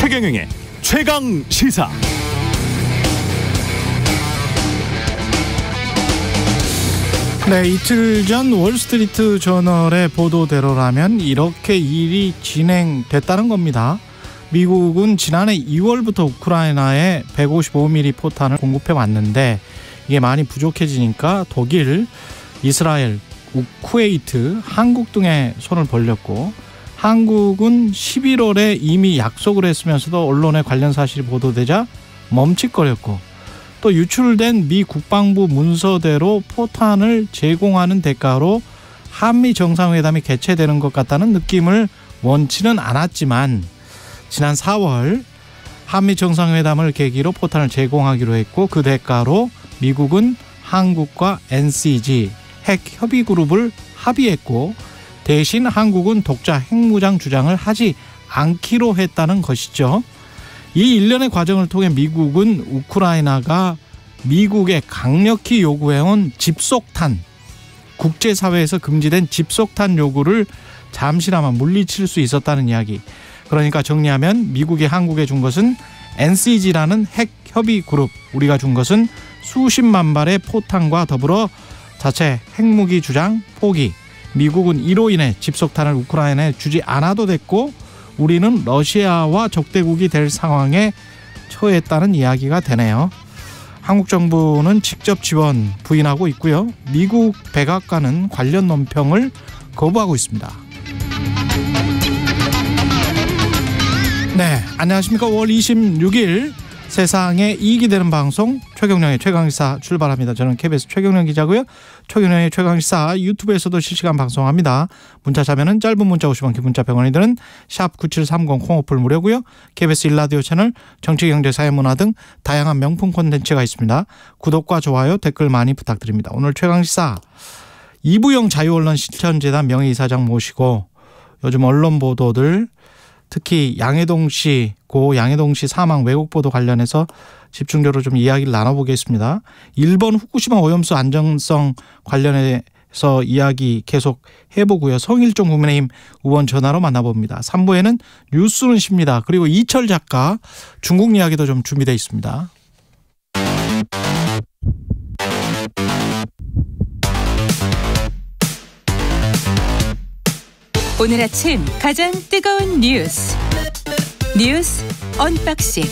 최경영의 최강 시사. 네, 이틀 전 월스트리트 저널의 보도대로라면 이렇게 일이 진행됐다는 겁니다. 미국은 지난해 2월부터 우크라이나에 155mm 포탄을 공급해 왔는데 이게 많이 부족해지니까 독일, 이스라엘, 쿠웨이트, 한국 등에 손을 벌렸고, 한국은 11월에 이미 약속을 했으면서도 언론에 관련 사실이 보도되자 멈칫거렸고, 또 유출된 미 국방부 문서대로 포탄을 제공하는 대가로 한미 정상회담이 개최되는 것 같다는 느낌을 원치는 않았지만, 지난 4월 한미 정상회담을 계기로 포탄을 제공하기로 했고, 그 대가로 미국은 한국과 NCG 핵 협의 그룹을 합의했고, 대신 한국은 독자 핵무장 주장을 하지 않기로 했다는 것이죠. 이 일련의 과정을 통해 미국은 우크라이나가 미국에 강력히 요구해온 집속탄, 국제사회에서 금지된 집속탄 요구를 잠시나마 물리칠 수 있었다는 이야기. 그러니까 정리하면 미국이 한국에 준 것은 NCG라는 핵 협의 그룹, 우리가 준 것은 수십만 발의 포탄과 더불어 자체 핵무기 주장 포기. 미국은 이로 인해 집속탄을 우크라이나에 주지 않아도 됐고, 우리는 러시아와 적대국이 될 상황에 처했다는 이야기가 되네요. 한국 정부는 직접 지원 부인하고 있고요. 미국 백악관은 관련 논평을 거부하고 있습니다. 네, 안녕하십니까. 5월 26일 세상에 이익이 되는 방송 최경영의 최강시사 출발합니다. 저는 KBS 최경영 기자고요. 최경영의 최강시사 유튜브에서도 실시간 방송합니다. 문자 자면은 짧은 문자 50원, 긴 문자 100원이 드는 샵 9730 콩오플 무료고요. KBS 1라디오 채널 정치, 경제, 사회, 문화 등 다양한 명품 콘텐츠가 있습니다. 구독과 좋아요, 댓글 많이 부탁드립니다. 오늘 최강시사 이부영 자유언론 실천재단 명예이사장 모시고 요즘 언론 보도들, 특히 양해동 씨, 고 양해동 씨 사망 왜곡 보도 관련해서 집중적으로 좀 이야기를 나눠보겠습니다. 일본 후쿠시마 오염수 안전성 관련해서 이야기 계속 해보고요. 성일종 국민의힘 의원 전화로 만나봅니다. 3부에는 뉴스는 쉽니다. 그리고 이철 작가 중국 이야기도 좀 준비되어 있습니다. 오늘 아침 가장 뜨거운 뉴스 언박싱.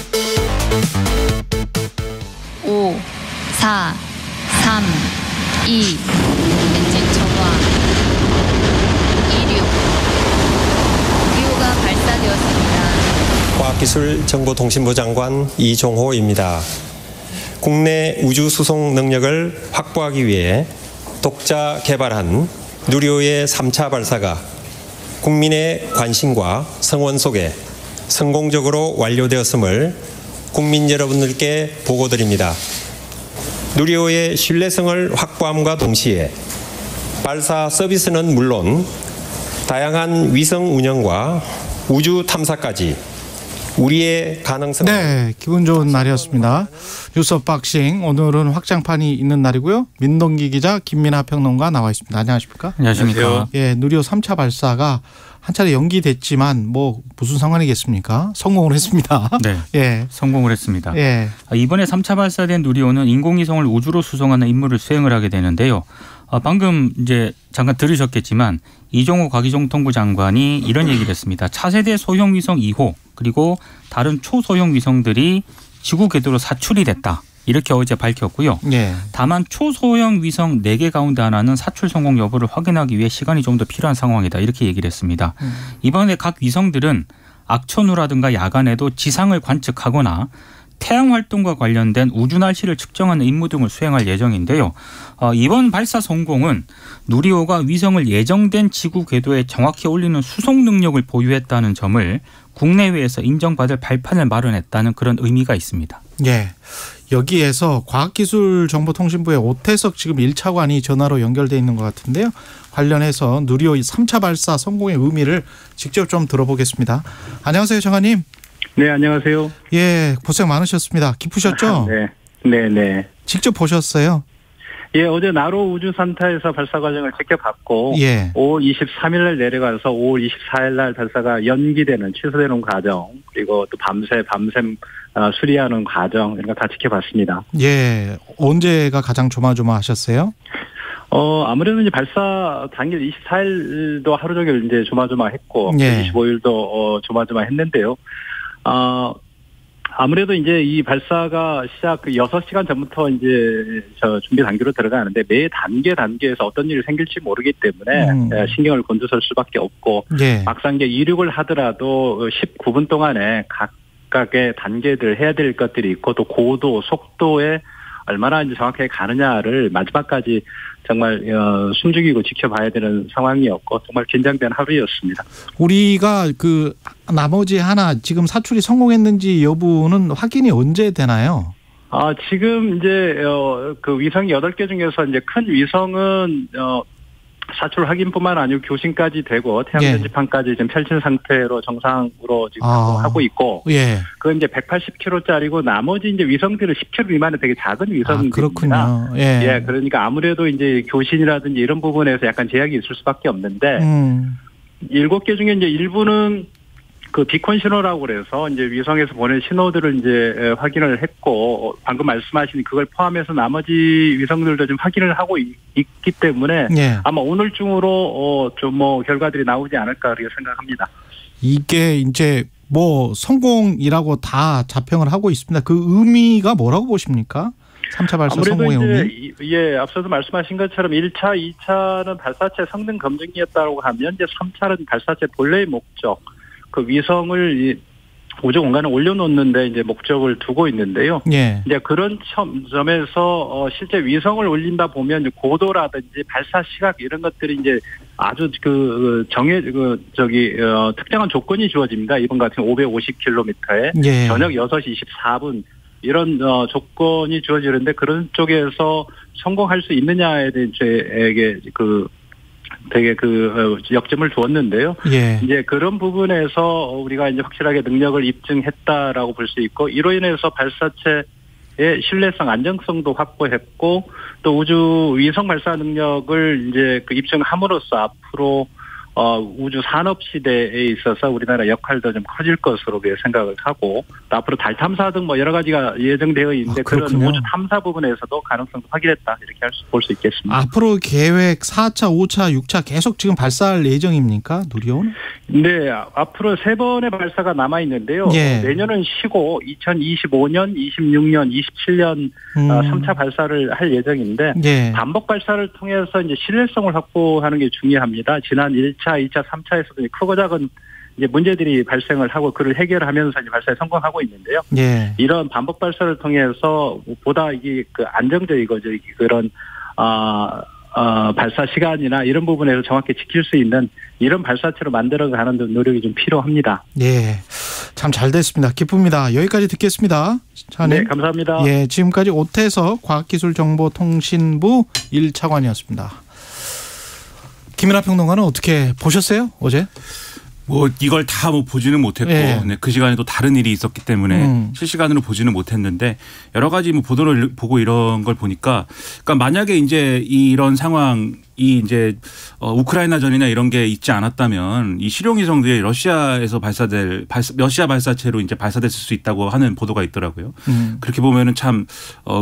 5, 4, 3, 2 엔진 점화 26 목표가 발사되었습니다. 과학기술정보통신부 장관 이종호입니다. 국내 우주 수송 능력을 확보하기 위해 독자 개발한 누리호의 3차 발사가 국민의 관심과 성원 속에 성공적으로 완료되었음을 국민 여러분들께 보고드립니다. 누리호의 신뢰성을 확보함과 동시에 발사 서비스는 물론 다양한 위성 운영과 우주 탐사까지 우리의 가능성을. 네, 기분 좋은 날이었습니다. 뉴스 언박싱, 오늘은 확장판이 있는 날이고요. 민동기 기자, 김민하 평론가 나와 있습니다. 안녕하십니까? 안녕하십니까? 예, 누리호 3차 발사가 한 차례 연기됐지만 뭐 무슨 상관이겠습니까? 성공을 했습니다. 네, 예, 성공을 했습니다. 예. 이번에 3차 발사된 누리호는 인공위성을 우주로 수송하는 임무를 수행을 하게 되는데요. 방금 이제 잠깐 들으셨겠지만 이종호 과기정통부 장관이 이런 얘기를 했습니다. 차세대 소형 위성 2호 그리고 다른 초소형 위성들이 지구 궤도로 사출이 됐다. 이렇게 어제 밝혔고요. 예. 다만 초소형 위성 4개 가운데 하나는 사출 성공 여부를 확인하기 위해 시간이 좀 더 필요한 상황이다. 이렇게 얘기를 했습니다. 이번에 각 위성들은 악천후라든가 야간에도 지상을 관측하거나 태양 활동과 관련된 우주 날씨를 측정하는 임무 등을 수행할 예정인데요. 이번 발사 성공은 누리호가 위성을 예정된 지구 궤도에 정확히 올리는 수송 능력을 보유했다는 점을 국내외에서 인정받을 발판을 마련했다는 그런 의미가 있습니다. 예. 여기에서 과학기술정보통신부의 오태석 지금 1차관이 전화로 연결돼 있는 것 같은데요. 관련해서 누리호 3차 발사 성공의 의미를 직접 좀 들어보겠습니다. 안녕하세요, 장관님. 네, 안녕하세요. 예, 고생 많으셨습니다. 기쁘셨죠? 네. 직접 보셨어요? 예, 어제 나로 우주산타에서 발사 과정을 지켜봤고, 예. 5월 23일 날 내려가서 5월 24일 날 발사가 취소되는 과정, 그리고 또 밤샘 수리하는 과정, 이런 거 다 지켜봤습니다. 예. 언제가 가장 조마조마하셨어요? 아무래도 이제 발사 당일 24일도 하루 종일 이제 조마조마했고, 예. 25일도 조마조마했는데요. 아무래도 이제 이 발사가 시작 6시간 전부터 이제 준비 단계로 들어가는데 매 단계에서 어떤 일이 생길지 모르기 때문에 신경을 곤두설 수밖에 없고, 예. 막상 이제 이륙을 하더라도 19분 동안에 각각의 단계들 해야 될 것들이 있고, 또 고도, 속도에 얼마나 이제 정확하게 가느냐를 마지막까지 정말 숨죽이고 지켜봐야 되는 상황이었고, 정말 긴장된 하루였습니다. 우리가 그 나머지 하나 지금 사출이 성공했는지 여부는 확인이 언제 되나요? 지금 이제 그 위성 8개 중에서 이제 큰 위성은 사출 확인뿐만 아니고 교신까지 되고 태양 전지판까지 지금 펼친 상태로 정상으로 지금 하고 있고, 예. 그건 이제 180km짜리고 나머지 이제 위성들은 10km 미만의 되게 작은 위성들입니다. 그렇군요. 예. 예, 그러니까 아무래도 이제 교신이라든지 이런 부분에서 약간 제약이 있을 수밖에 없는데, 7개 중에 이제 일부는 그 비콘 신호라고 그래서 이제 위성에서 보낸 신호들을 이제 확인을 했고, 방금 말씀하신 그걸 포함해서 나머지 위성들도 좀 확인을 하고 있기 때문에, 예. 아마 오늘 중으로 좀 결과들이 나오지 않을까 그렇게 생각합니다. 이게 이제 성공이라고 다 자평을 하고 있습니다. 그 의미가 뭐라고 보십니까? 3차 발사 성공의 의미? 예, 앞서도 말씀하신 것처럼 1차, 2차는 발사체 성능 검증이었다고 하면, 이제 3차는 발사체 본래의 목적, 그 위성을 우주 공간에 올려놓는데 이제 목적을 두고 있는데요. 예. 이제 그런 점에서 실제 위성을 올린다 보면 고도라든지 발사 시각 이런 것들이 이제 아주 특정한 조건이 주어집니다. 이번 같은 550km에 예. 저녁 6시 24분 이런 조건이 주어지는데, 그런 쪽에서 성공할 수 있느냐에 대해 되게 역점을 두었는데요. 예. 이제 그런 부분에서 우리가 이제 확실하게 능력을 입증했다라고 볼 수 있고, 이로 인해서 발사체의 신뢰성, 안정성도 확보했고, 또 우주 위성 발사 능력을 이제 입증함으로써 앞으로 우주 산업 시대에 있어서 우리나라 역할도 좀 커질 것으로 생각을 하고, 또 앞으로 달 탐사 등 여러 가지가 예정되어 있는데, 그런 우주 탐사 부분에서도 가능성도 확인했다, 이렇게 볼 수 있겠습니다. 앞으로 계획 4차, 5차, 6차 계속 지금 발사할 예정입니까? 누리호는? 네, 앞으로 3번의 발사가 남아 있는데요. 예. 내년은 쉬고 2025년, 26년, 27년 3차 발사를 할 예정인데, 예. 반복 발사를 통해서 이제 신뢰성을 확보하는 게 중요합니다. 지난 1차, 2차, 3차에서도 크고 작은 이제 문제들이 발생을 하고 그를 해결하면서 이제 발사에 성공하고 있는데요. 예. 이런 반복 발사를 통해서 보다 이게 안정적이고 그런 발사 시간이나 이런 부분에서 정확히 지킬 수 있는 이런 발사체로 만들어가는 노력이 좀 필요합니다. 예, 참 잘 됐습니다. 기쁩니다. 여기까지 듣겠습니다. 네, 감사합니다. 예, 지금까지 오태석 과학기술정보통신부 1차관이었습니다. 김민하 평론가는 어떻게 보셨어요? 어제? 이걸 다 보지는 못했고, 예. 네, 그 시간에 또 다른 일이 있었기 때문에 실시간으로 보지는 못했는데, 여러 가지 보도를 보고 이런 걸 보니까, 그러니까 만약에 이제 이런 상황이 이제 우크라이나 전이나 이런 게 있지 않았다면 이 실용위성들이 러시아에서 러시아 발사체로 이제 발사됐을 수 있다고 하는 보도가 있더라고요. 그렇게 보면은 참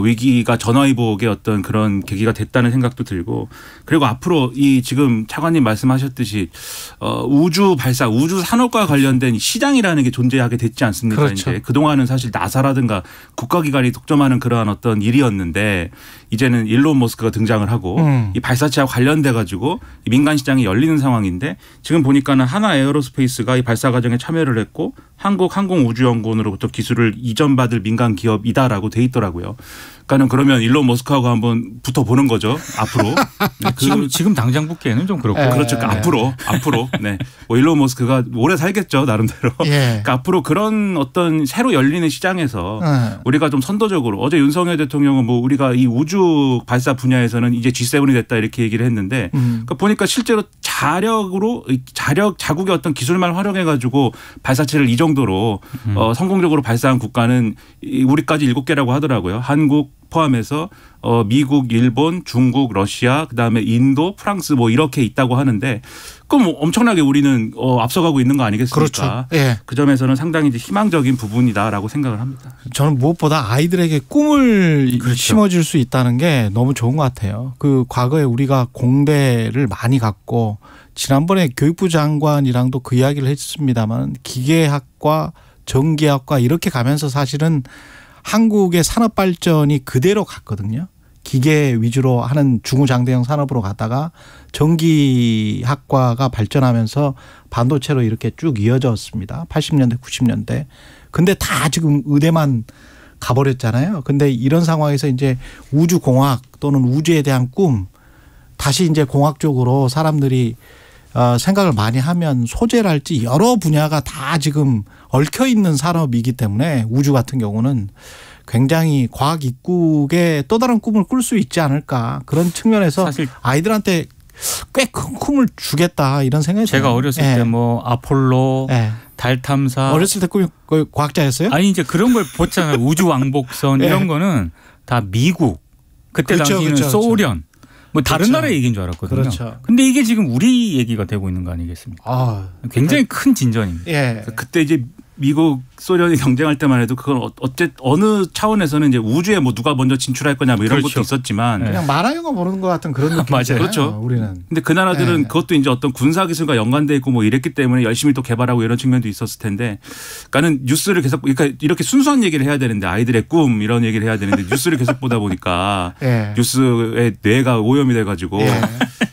위기가 전화위복의 어떤 그런 계기가 됐다는 생각도 들고, 그리고 앞으로 이 지금 차관님 말씀하셨듯이 우주 발사, 우주 산업과 관련된 시장이라는 게 존재하게 됐지 않습니까? 그렇죠. 이제 그동안은 사실 나사라든가 국가기관이 독점하는 그러한 어떤 일이었는데, 이제는 일론 머스크가 등장을 하고 이 발사체와 관련돼 가지고 민간 시장이 열리는 상황인데, 지금 보니까는 하나 에어로스페이스가 이 발사 과정에 참여를 했고 한국항공우주연구원으로부터 기술을 이전받을 민간 기업이다라고 돼 있더라고요. 그러면 일론 머스크하고 한번 붙어보는 거죠, 앞으로. 네, 지금 당장 붙기에는 좀 그렇고. 그렇죠. 앞으로. 네. 일론 머스크가 오래 살겠죠, 나름대로. 예. 그러니까 앞으로 그런 어떤 새로 열리는 시장에서 우리가 좀 선도적으로, 어제 윤석열 대통령은 우리가 이 우주 발사 분야에서는 이제 G7이 됐다 이렇게 얘기를 했는데, 그러니까 보니까 실제로 자국의 어떤 기술만 활용해 가지고 발사체를 이 정도로 성공적으로 발사한 국가는 우리까지 7개라고 하더라고요. 한국, 포함해서 미국, 일본, 중국, 러시아, 그다음에 인도, 프랑스 뭐 이렇게 있다고 하는데 그럼 뭐 엄청나게 우리는 앞서가고 있는 거 아니겠습니까? 그렇죠. 예. 그 점에서는 상당히 이제 희망적인 부분이다라고 생각을 합니다. 저는 무엇보다 아이들에게 꿈을 그렇죠. 심어줄 수 있다는 게 너무 좋은 것 같아요. 그 과거에 우리가 공대를 많이 갔고 지난번에 교육부 장관이랑도 그 이야기를 했습니다만 기계학과 전기학과 이렇게 가면서 사실은 한국의 산업 발전이 그대로 갔거든요. 기계 위주로 하는 중후장대형 산업으로 갔다가 전기학과가 발전하면서 반도체로 이렇게 쭉 이어졌습니다. 80년대, 90년대. 근데 다 지금 의대만 가버렸잖아요. 근데 이런 상황에서 이제 우주공학 또는 우주에 대한 꿈 다시 이제 공학 쪽으로 사람들이 생각을 많이 하면 소재랄지 여러 분야가 다 지금 얽혀 있는 산업이기 때문에 우주 같은 경우는 굉장히 과학 입국에 또 다른 꿈을 꿀 수 있지 않을까 그런 측면에서 사실 아이들한테 꽤 큰 꿈을 주겠다 이런 생각이 제가 들어요. 어렸을 때 뭐 아폴로 달 탐사 어렸을 때 꿈이 과학자였어요? 아니 이제 그런 걸 봤잖아요. 우주 왕복선 이런 거는 다 미국 그때 당시에는 소련 뭐 다른 나라의 얘기인 줄 알았거든요. 그렇죠. 근데 이게 지금 우리 얘기가 되고 있는 거 아니겠습니까? 굉장히 큰 진전입니다. 예. 그때 이제 미국, 소련이 경쟁할 때만 해도 그건 어느 차원에서는 이제 우주에 뭐 누가 먼저 진출할 거냐 뭐 이런 것도 있었지만 그냥 만화 영화 보는 것 같은 그런 느낌. 맞아요. 그렇죠. 우리는. 근데 그 나라들은 그것도 이제 어떤 군사 기술과 연관돼 있고 뭐 이랬기 때문에 열심히 또 개발하고 이런 측면도 있었을 텐데, 그러니까는 뉴스를 계속 그러니까 이렇게 순수한 얘기를 해야 되는데 아이들의 꿈 이런 얘기를 해야 되는데 뉴스를 계속 보다 보니까 뉴스의 뇌가 오염이 돼가지고.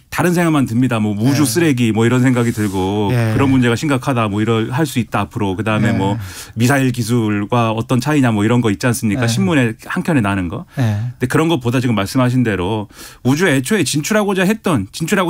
다른 생각만 듭니다. 뭐 우주 쓰레기 뭐 이런 생각이 들고 그런 문제가 심각하다 뭐 이럴 할 수 있다 앞으로. 그다음에 뭐 미사일 기술과 어떤 차이냐 뭐 이런 거 있지 않습니까? 신문에 한 켠에 나는 거. 근데 그런 것보다 지금 말씀하신 대로 우주에 애초에 진출하고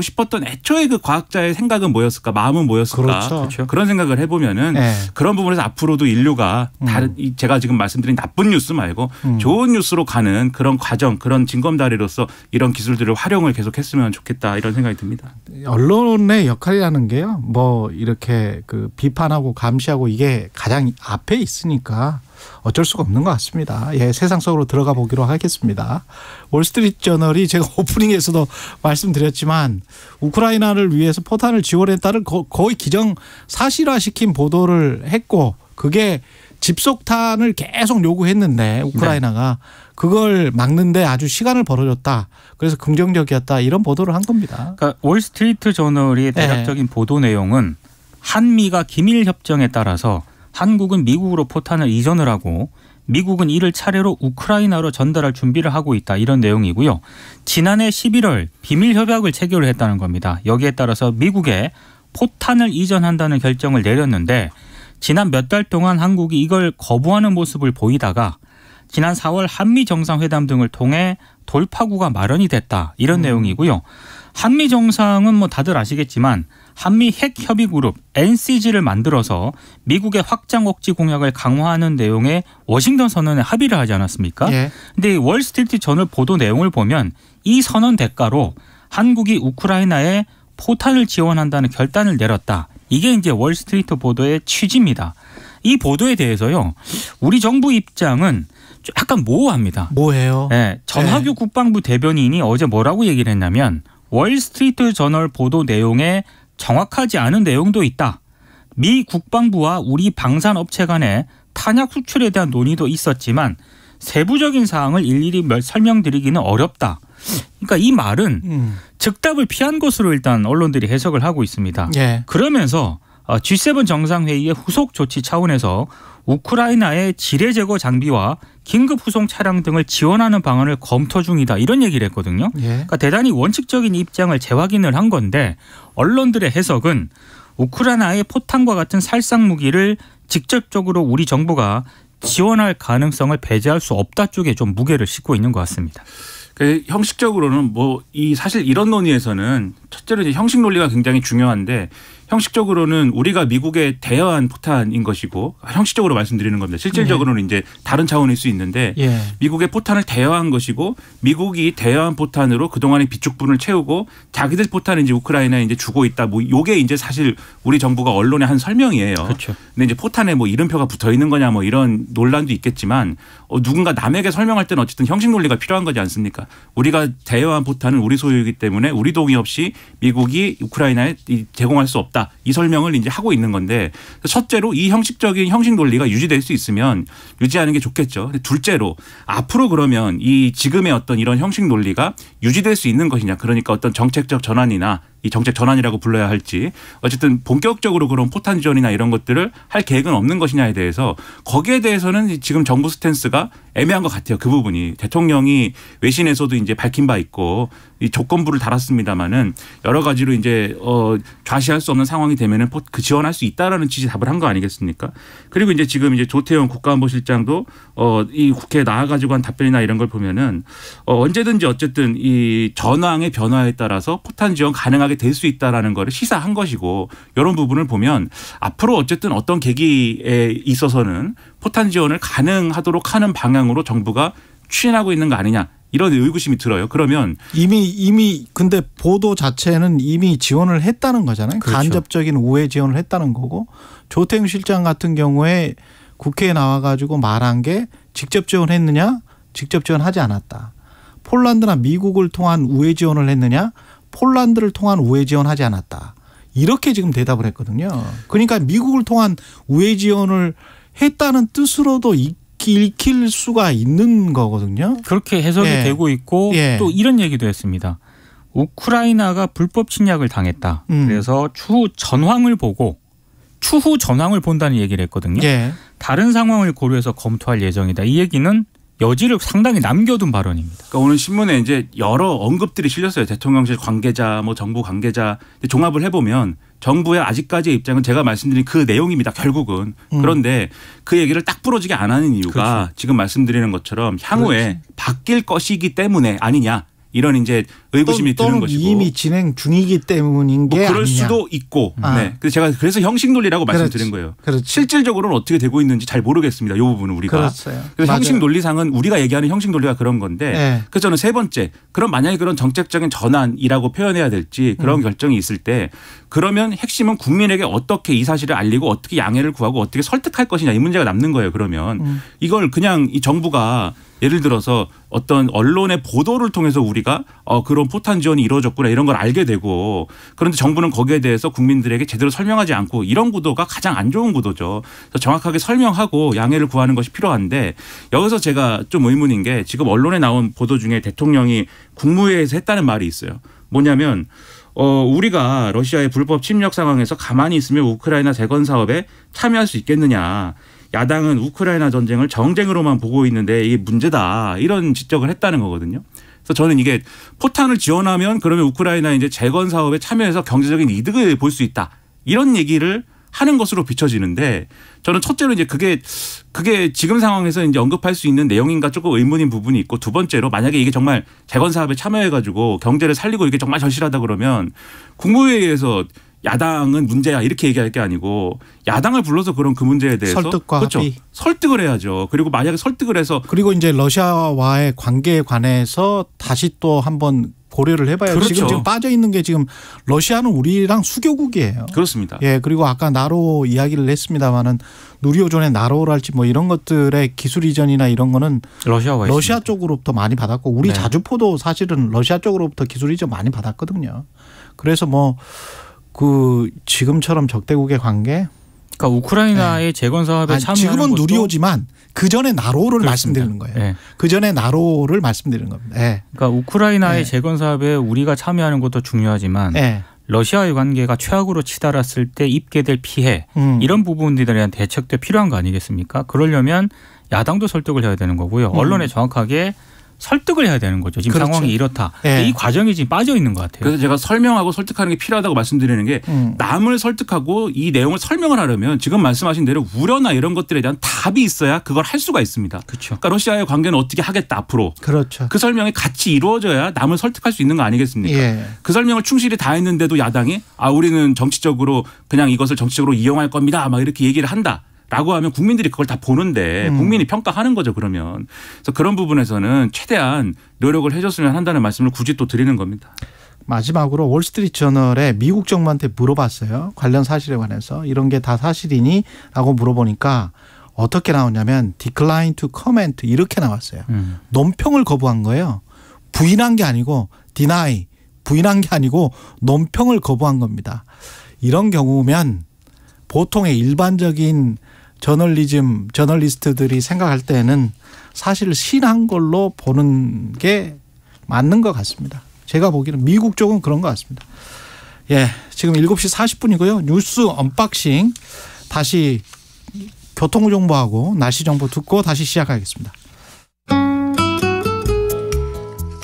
싶었던 애초에 그 과학자의 생각은 뭐였을까? 마음은 뭐였을까? 그렇죠. 그런 생각을 해보면은 그런 부분에서 앞으로도 인류가 다른 제가 지금 말씀드린 나쁜 뉴스 말고 좋은 뉴스로 가는 그런 과정, 그런 징검다리로서 이런 기술들을 활용을 계속했으면 좋겠다 이런 생각이 듭니다. 언론의 역할이라는 게요. 뭐 이렇게 그 비판하고 감시하고 이게 가장 앞에 있으니까 어쩔 수가 없는 것 같습니다. 예, 세상 속으로 들어가 보기로 하겠습니다. 월스트리트 저널이 제가 오프닝에서도 말씀드렸지만 우크라이나를 위해서 포탄을 지원했다를 거의 기정사실화시킨 보도를 했고 그게 집속탄을 계속 요구했는데 우크라이나가 그걸 막는데 아주 시간을 벌어줬다. 그래서 긍정적이었다. 이런 보도를 한 겁니다. 그러니까 월스트리트 저널의 대략적인 보도 내용은 한미가 기밀협정에 따라서 한국은 미국으로 포탄을 이전을 하고 미국은 이를 차례로 우크라이나로 전달할 준비를 하고 있다. 이런 내용이고요. 지난해 11월 비밀협약을 체결을 했다는 겁니다. 여기에 따라서 미국에 포탄을 이전한다는 결정을 내렸는데 지난 몇 달 동안 한국이 이걸 거부하는 모습을 보이다가 지난 4월 한미 정상회담 등을 통해 돌파구가 마련이 됐다. 이런 내용이고요. 한미 정상은 뭐 다들 아시겠지만 한미 핵협의그룹 NCG를 만들어서 미국의 확장 억지 공약을 강화하는 내용의 워싱턴 선언에 합의를 하지 않았습니까? 그런데 월스트리트 저널 보도 내용을 보면 이 선언 대가로 한국이 우크라이나에 포탄을 지원한다는 결단을 내렸다. 이게 이제 월스트리트 보도의 취지입니다. 이 보도에 대해서요. 우리 정부 입장은 약간 모호합니다. 뭐예요? 네, 전하규 국방부 대변인이 어제 뭐라고 얘기를 했냐면 월스트리트 저널 보도 내용에 정확하지 않은 내용도 있다. 미 국방부와 우리 방산업체 간의 탄약 수출에 대한 논의도 있었지만 세부적인 사항을 일일이 설명드리기는 어렵다. 그러니까 이 말은 즉답을 피한 것으로 일단 언론들이 해석을 하고 있습니다. 그러면서 G7 정상회의의 후속 조치 차원에서 우크라이나의 지뢰 제거 장비와 긴급 후송 차량 등을 지원하는 방안을 검토 중이다. 이런 얘기를 했거든요. 그러니까 대단히 원칙적인 입장을 재확인을 한 건데 언론들의 해석은 우크라이나의 포탄과 같은 살상 무기를 직접적으로 우리 정부가 지원할 가능성을 배제할 수 없다 쪽에 좀 무게를 싣고 있는 것 같습니다. 형식적으로는 뭐 사실 이런 논의에서는 첫째로 이제 형식 논리가 굉장히 중요한데 형식적으로는 우리가 미국에 대여한 포탄인 것이고 형식적으로 말씀드리는 겁니다. 실질적으로는 이제 다른 차원일 수 있는데 미국의 포탄을 대여한 것이고 미국이 대여한 포탄으로 그동안의 비축분을 채우고 자기들 포탄을 이제 우크라이나에 이제 주고 있다. 뭐 요게 이제 사실 우리 정부가 언론에 한 설명이에요. 그렇죠. 근데 이제 포탄에 뭐 이름표가 붙어 있는 거냐 뭐 이런 논란도 있겠지만 누군가 남에게 설명할 때는 어쨌든 형식 논리가 필요한 거지 않습니까? 우리가 대여한 포탄은 우리 소유이기 때문에 우리 동의 없이 미국이 우크라이나에 제공할 수 없다. 이 설명을 이제 하고 있는 건데 첫째로 이 형식적인 형식 논리가 유지될 수 있으면 유지하는 게 좋겠죠. 둘째로 앞으로 그러면 이 지금의 어떤 이런 형식 논리가 유지될 수 있는 것이냐. 그러니까 어떤 정책적 전환이나 이 정책 전환이라고 불러야 할지 어쨌든 본격적으로 그런 포탄 지원이나 이런 것들을 할 계획은 없는 것이냐에 대해서 거기에 대해서는 지금 정부 스탠스가 애매한 것 같아요. 그 부분이 대통령이 외신에서도 이제 밝힌 바 있고 이 조건부를 달았습니다마는 여러 가지로 이제 좌시할 수 없는 상황이 되면은 그 지원할 수 있다라는 취지 답을 한 거 아니겠습니까? 그리고 이제 지금 이제 조태영 국가안보실장도 이 국회에 나와가지고 한 답변이나 이런 걸 보면은 언제든지 어쨌든 이 전황의 변화에 따라서 포탄 지원 가능하게 될 수 있다라는 거를 시사한 것이고 이런 부분을 보면 앞으로 어쨌든 어떤 계기에 있어서는 포탄 지원을 가능하도록 하는 방향으로 정부가 추진하고 있는 거 아니냐. 이런 의구심이 들어요. 그러면 이미 근데 보도 자체는 이미 지원을 했다는 거잖아요. 그렇죠. 간접적인 우회 지원을 했다는 거고 조태영 실장 같은 경우에 국회에 나와가지고 말한 게 직접 지원했느냐? 직접 지원하지 않았다. 폴란드나 미국을 통한 우회 지원을 했느냐? 폴란드를 통한 우회 지원하지 않았다. 이렇게 지금 대답을 했거든요. 그러니까 미국을 통한 우회 지원을 했다는 뜻으로도 읽힐 수가 있는 거거든요. 그렇게 해석이 되고 있고 또 이런 얘기도 했습니다. 우크라이나가 불법 침략을 당했다. 그래서 추후 전황을 본다는 얘기를 했거든요. 다른 상황을 고려해서 검토할 예정이다. 이 얘기는 여지를 상당히 남겨둔 발언입니다. 그러니까 오늘 신문에 이제 여러 언급들이 실렸어요. 대통령실 관계자, 뭐 정부 관계자. 종합을 해보면 정부의 아직까지의 입장은 제가 말씀드린 그 내용입니다. 결국은. 그런데 그 얘기를 딱 부러지게 안 하는 이유가 그렇죠. 지금 말씀드리는 것처럼 향후에 그렇지. 바뀔 것이기 때문에 아니냐. 이런 이제 의구심이 드는 것이고 이미 진행 중이기 때문인 게 그럴 아니냐. 수도 있고. 네. 그래서 제가 그래서 형식 논리라고 말씀드린 거예요. 그렇지. 실질적으로는 어떻게 되고 있는지 잘 모르겠습니다. 이 부분은 우리가. 그렇어요. 그래서 맞아요. 형식 논리상은 우리가 얘기하는 형식 논리가 그런 건데. 그래서 저는 세 번째. 그럼 만약에 그런 정책적인 전환이라고 표현해야 될지 그런 결정이 있을 때 그러면 핵심은 국민에게 어떻게 이 사실을 알리고 어떻게 양해를 구하고 어떻게 설득할 것이냐 이 문제가 남는 거예요. 그러면 이걸 그냥 이 정부가 예를 들어서 어떤 언론의 보도를 통해서 우리가 그런 포탄 지원이 이루어졌구나 이런 걸 알게 되고 그런데 정부는 거기에 대해서 국민들에게 제대로 설명하지 않고 이런 구도가 가장 안 좋은 구도죠. 그래서 정확하게 설명하고 양해를 구하는 것이 필요한데 여기서 제가 좀 의문인 게 지금 언론에 나온 보도 중에 대통령이 국무회의에서 했다는 말이 있어요. 뭐냐면 우리가 러시아의 불법 침략 상황에서 가만히 있으면 우크라이나 재건 사업에 참여할 수 있겠느냐. 야당은 우크라이나 전쟁을 정쟁으로만 보고 있는데 이게 문제다. 이런 지적을 했다는 거거든요. 그래서 저는 이게 포탄을 지원하면 그러면 우크라이나 이제 재건 사업에 참여해서 경제적인 이득을 볼 수 있다. 이런 얘기를 하는 것으로 비춰지는데 저는 첫째로 이제 그게 지금 상황에서 이제 언급할 수 있는 내용인가 조금 의문인 부분이 있고 두 번째로 만약에 이게 정말 재건 사업에 참여해가지고 경제를 살리고 이게 정말 절실하다 그러면 국무회의에서 야당은 문제야 이렇게 얘기할 게 아니고 야당을 불러서 그런 그 문제에 대해서 설득과 그렇죠. 합의. 설득을 해야죠. 그리고 만약에 설득을 해서 그리고 이제 러시아와의 관계에 관해서 다시 또 한번 고려를 해봐요. 그렇죠. 지금 빠져 있는 게 지금 러시아는 우리랑 수교국이에요. 그렇습니다. 예, 그리고 아까 나로 이야기를 했습니다만은 누리호전의 나로랄지 뭐 이런 것들의 기술 이전이나 이런 거는 러시아 쪽으로부터 많이 받았고 우리 자주포도 사실은 러시아 쪽으로부터 기술 이전 많이 받았거든요. 그래서 뭐 그 지금처럼 적대국의 관계. 그러니까 우크라이나의 재건 사업에 참여하는 지금은 것도 누리호지만 그 전에 나로를 그렇습니다. 말씀드리는 거예요. 그 전에 나로를 말씀드리는 겁니다. 그러니까 우크라이나의 재건 사업에 우리가 참여하는 것도 중요하지만 러시아의 관계가 최악으로 치달았을 때 입게 될 피해 이런 부분들에 대한 대책도 필요한 거 아니겠습니까? 그러려면 야당도 설득을 해야 되는 거고요. 언론에 정확하게 설득을 해야 되는 거죠. 지금 그렇죠. 상황이 이렇다. 네. 이 과정이 지금 빠져 있는 것 같아요. 그래서 제가 설명하고 설득하는 게 필요하다고 말씀드리는 게 남을 설득하고 이 내용을 설명을 하려면 지금 말씀하신 대로 우려나 이런 것들에 대한 답이 있어야 그걸 할 수가 있습니다. 그렇죠. 그러니까 러시아의 관계는 어떻게 하겠다 앞으로. 그렇죠. 그 설명이 같이 이루어져야 남을 설득할 수 있는 거 아니겠습니까? 예. 그 설명을 충실히 다 했는데도 야당이 우리는 정치적으로 그냥 이것을 정치적으로 이용할 겁니다. 막 이렇게 얘기를 한다. 라고 하면 국민들이 그걸 다 보는데 국민이 평가하는 거죠, 그러면. 그래서 그런 부분에서는 최대한 노력을 해줬으면 한다는 말씀을 굳이 또 드리는 겁니다. 마지막으로 월스트리트저널에 미국 정부한테 물어봤어요. 관련 사실에 관해서. 이런 게 다 사실이니? 라고 물어보니까 어떻게 나오냐면 decline to comment 이렇게 나왔어요. 논평을 거부한 거예요. 부인한 게 아니고 deny, 부인한 게 아니고 논평을 거부한 겁니다. 이런 경우면 보통의 일반적인 저널리스트들이 생각할 때는 사실을 시인한 걸로 보는 게 맞는 것 같습니다. 제가 보기에는 미국 쪽은 그런 것 같습니다. 예, 지금 7시 40분이고요. 뉴스 언박싱 다시 교통정보하고 날씨 정보 듣고 다시 시작하겠습니다.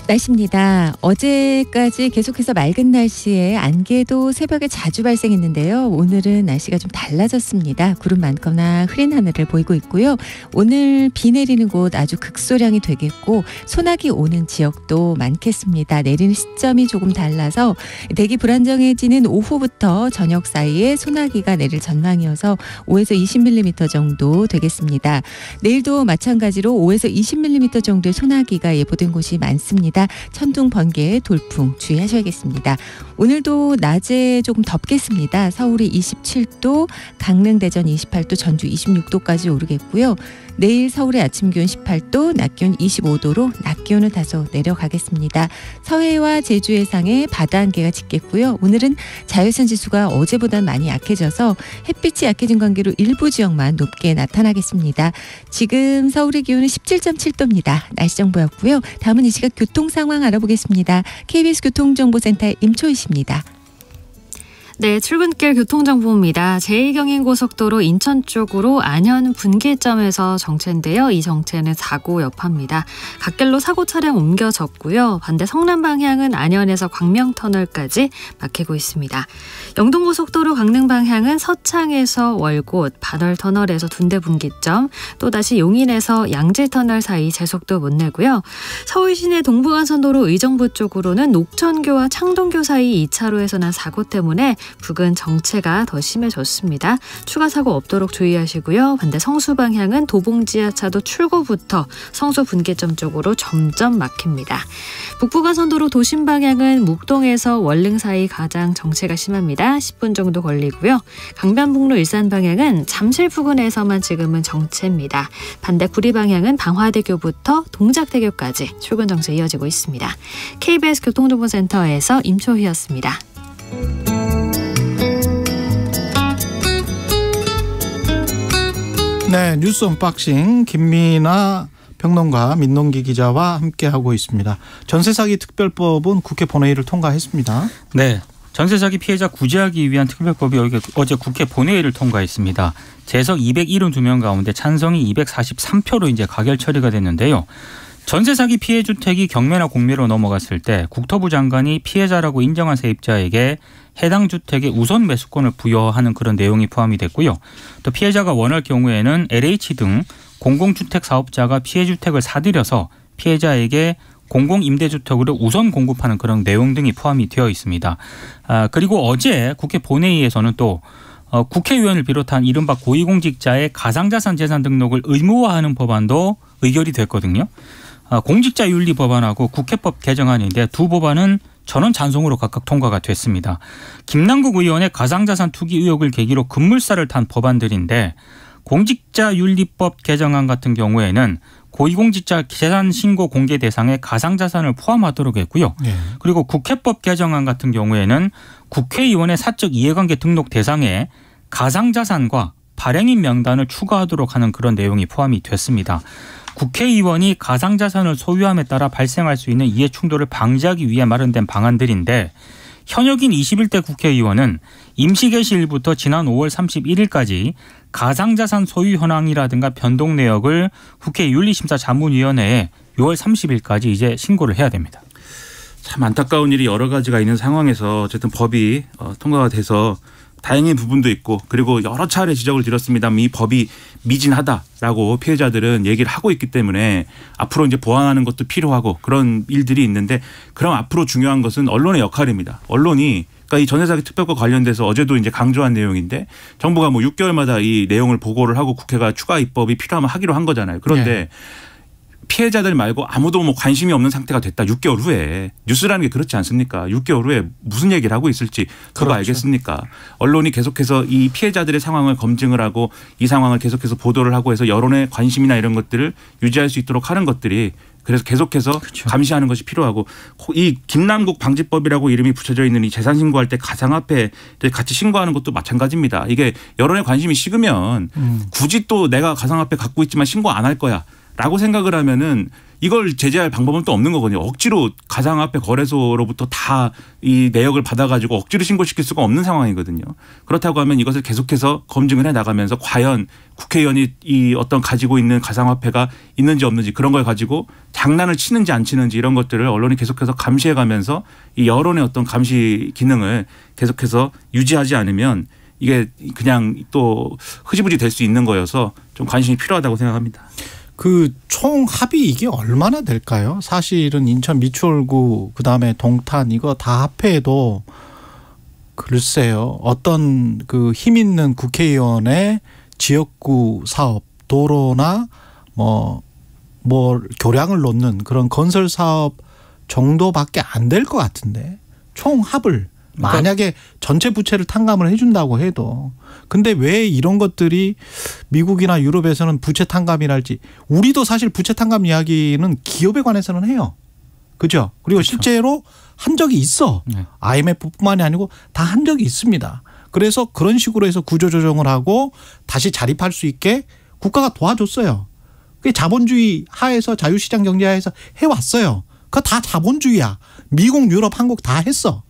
날씨입니다. 어제까지 계속해서 맑은 날씨에 안개도 새벽에 자주 발생했는데요. 오늘은 날씨가 좀 달라졌습니다. 구름 많거나 흐린 하늘을 보이고 있고요. 오늘 비 내리는 곳 아주 극소량이 되겠고 소나기 오는 지역도 많겠습니다. 내리는 시점이 조금 달라서 대기 불안정해지는 오후부터 저녁 사이에 소나기가 내릴 전망이어서 5에서 20mm 정도 되겠습니다. 내일도 마찬가지로 5에서 20mm 정도의 소나기가 예보된 곳이 많습니다. 천둥, 번개, 돌풍 주의하셔야겠습니다. 오늘도 낮에 조금 덥겠습니다. 서울이 27도, 강릉, 대전 28도, 전주 26도까지 오르겠고요. 내일 서울의 아침 기온 18도, 낮 기온 25도로 낮 기온은 다소 내려가겠습니다. 서해와 제주 해상에 바다 안개가 짙겠고요. 오늘은 자외선 지수가 어제보다는 많이 약해져서 햇빛이 약해진 관계로 일부 지역만 높게 나타나겠습니다. 지금 서울의 기온은 17.7도입니다. 날씨 정보였고요. 다음은 이 시각 교통 상황 알아보겠습니다. KBS 교통정보센터의 임초희 씨입니다. 네, 출근길 교통정보입니다. 제2경인고속도로 인천 쪽으로 안현 분기점에서 정체인데요. 이 정체는 사고 여파입니다. 갓길로 사고 차량 옮겨졌고요. 반대 성남 방향은 안현에서 광명터널까지 막히고 있습니다. 영동고속도로 강릉 방향은 서창에서 월곶, 반월터널에서 둔대 분기점, 또다시 용인에서 양재터널 사이 제속도 못 내고요. 서울 시내 동부간선도로 의정부 쪽으로는 녹천교와 창동교 사이 2차로에서 난 사고 때문에 부근 정체가 더 심해졌습니다. 추가 사고 없도록 주의하시고요. 반대 성수 방향은 도봉지하차도 출구부터 성수 분기점 쪽으로 점점 막힙니다. 북부간선도로 도심 방향은 묵동에서 월릉 사이 가장 정체가 심합니다. 10분 정도 걸리고요. 강변북로 일산 방향은 잠실 부근에서만 지금은 정체입니다. 반대 구리 방향은 방화대교부터 동작대교까지 출근 정체 이어지고 있습니다. KBS 교통정보센터에서 임초희였습니다. 네, 뉴스 언박싱 김민아 평론가, 민동기 기자와 함께하고 있습니다. 전세사기 특별법은 국회 본회의를 통과했습니다. 네, 전세사기 피해자 구제하기 위한 특별법이 어제 국회 본회의를 통과했습니다. 재석 272명 가운데 찬성이 243표로 이제 가결 처리가 됐는데요. 전세사기 피해 주택이 경매나 공매로 넘어갔을 때 국토부 장관이 피해자라고 인정한 세입자에게 해당 주택의 우선 매수권을 부여하는 그런 내용이 포함이 됐고요. 또 피해자가 원할 경우에는 LH 등 공공주택 사업자가 피해 주택을 사들여서 피해자에게 공공임대주택으로 우선 공급하는 그런 내용 등이 포함이 되어 있습니다. 그리고 어제 국회 본회의에서는 또 국회의원을 비롯한 이른바 고위공직자의 가상자산 재산 등록을 의무화하는 법안도 의결이 됐거든요. 공직자윤리 법안하고 국회법 개정안인데 두 법안은 전원 찬성으로 각각 통과가 됐습니다. 김남국 의원의 가상자산 투기 의혹을 계기로 급물살을 탄 법안들인데 공직자윤리법 개정안 같은 경우에는 고위공직자 재산 신고 공개 대상에 가상자산을 포함하도록 했고요. 네. 그리고 국회법 개정안 같은 경우에는 국회의원의 사적 이해관계 등록 대상에 가상자산과 발행인 명단을 추가하도록 하는 그런 내용이 포함이 됐습니다. 국회의원이 가상자산을 소유함에 따라 발생할 수 있는 이해충돌을 방지하기 위해 마련된 방안들인데 현역인 21대 국회의원은 임시개시일부터 지난 5월 31일까지 가상자산 소유 현황이라든가 변동 내역을 국회 윤리심사자문위원회에 6월 30일까지 이제 신고를 해야 됩니다. 참 안타까운 일이 여러 가지가 있는 상황에서 어쨌든 법이 통과가 돼서 다행인 부분도 있고 그리고 여러 차례 지적을 드렸습니다만 이 법이 미진하다라고 피해자들은 얘기를 하고 있기 때문에 앞으로 이제 보완하는 것도 필요하고 그런 일들이 있는데 그럼 앞으로 중요한 것은 언론의 역할입니다. 언론이 그러니까 이 전세사기 특별법 관련돼서 어제도 이제 강조한 내용인데 정부가 뭐 6개월마다 이 내용을 보고를 하고 국회가 추가 입법이 필요하면 하기로 한 거잖아요. 그런데 네. 피해자들 말고 아무도 뭐 관심이 없는 상태가 됐다. 6개월 후에. 뉴스라는 게 그렇지 않습니까? 6개월 후에 무슨 얘기를 하고 있을지 누가 그렇죠. 알겠습니까? 언론이 계속해서 이 피해자들의 상황을 검증을 하고 이 상황을 계속해서 보도를 하고 해서 여론의 관심이나 이런 것들을 유지할 수 있도록 하는 것들이 그래서 계속해서 그렇죠. 감시하는 것이 필요하고 이 김남국 방지법이라고 이름이 붙여져 있는 이 재산 신고할 때 가상화폐 같이 신고하는 것도 마찬가지입니다. 이게 여론의 관심이 식으면 굳이 또 내가 가상화폐 갖고 있지만 신고 안 할 거야. 라고 생각을 하면은 이걸 제재할 방법은 또 없는 거거든요. 억지로 가상화폐 거래소로부터 다 이 내역을 받아가지고 억지로 신고시킬 수가 없는 상황이거든요. 그렇다고 하면 이것을 계속해서 검증을 해 나가면서 과연 국회의원이 이 어떤 가지고 있는 가상화폐가 있는지 없는지 그런 걸 가지고 장난을 치는지 안 치는지 이런 것들을 언론이 계속해서 감시해 가면서 이 여론의 어떤 감시 기능을 계속해서 유지하지 않으면 이게 그냥 또 흐지부지 될 수 있는 거여서 좀 관심이 필요하다고 생각합니다. 그 총 합이 이게 얼마나 될까요? 사실은 인천 미추홀구 그다음에 동탄 이거 다 합해도 글쎄요. 어떤 그 힘 있는 국회의원의 지역구 사업 도로나 뭐 교량을 놓는 그런 건설 사업 정도밖에 안 될 것 같은데 총 합을 만약에 전체 부채를 탕감을 해준다고 해도 근데 왜 이런 것들이 미국이나 유럽에서는 부채 탕감이랄지 우리도 사실 부채 탕감 이야기는 기업에 관해서는 해요. 그죠? 그리고 그렇죠. 실제로 한 적이 있어. IMF뿐만이 아니고 다 한 적이 있습니다. 그래서 그런 식으로 해서 구조조정을 하고 다시 자립할 수 있게 국가가 도와줬어요. 그게 자본주의 하에서 자유시장 경제 하에서 해왔어요. 그거 다 자본주의야. 미국, 유럽, 한국 다 했어.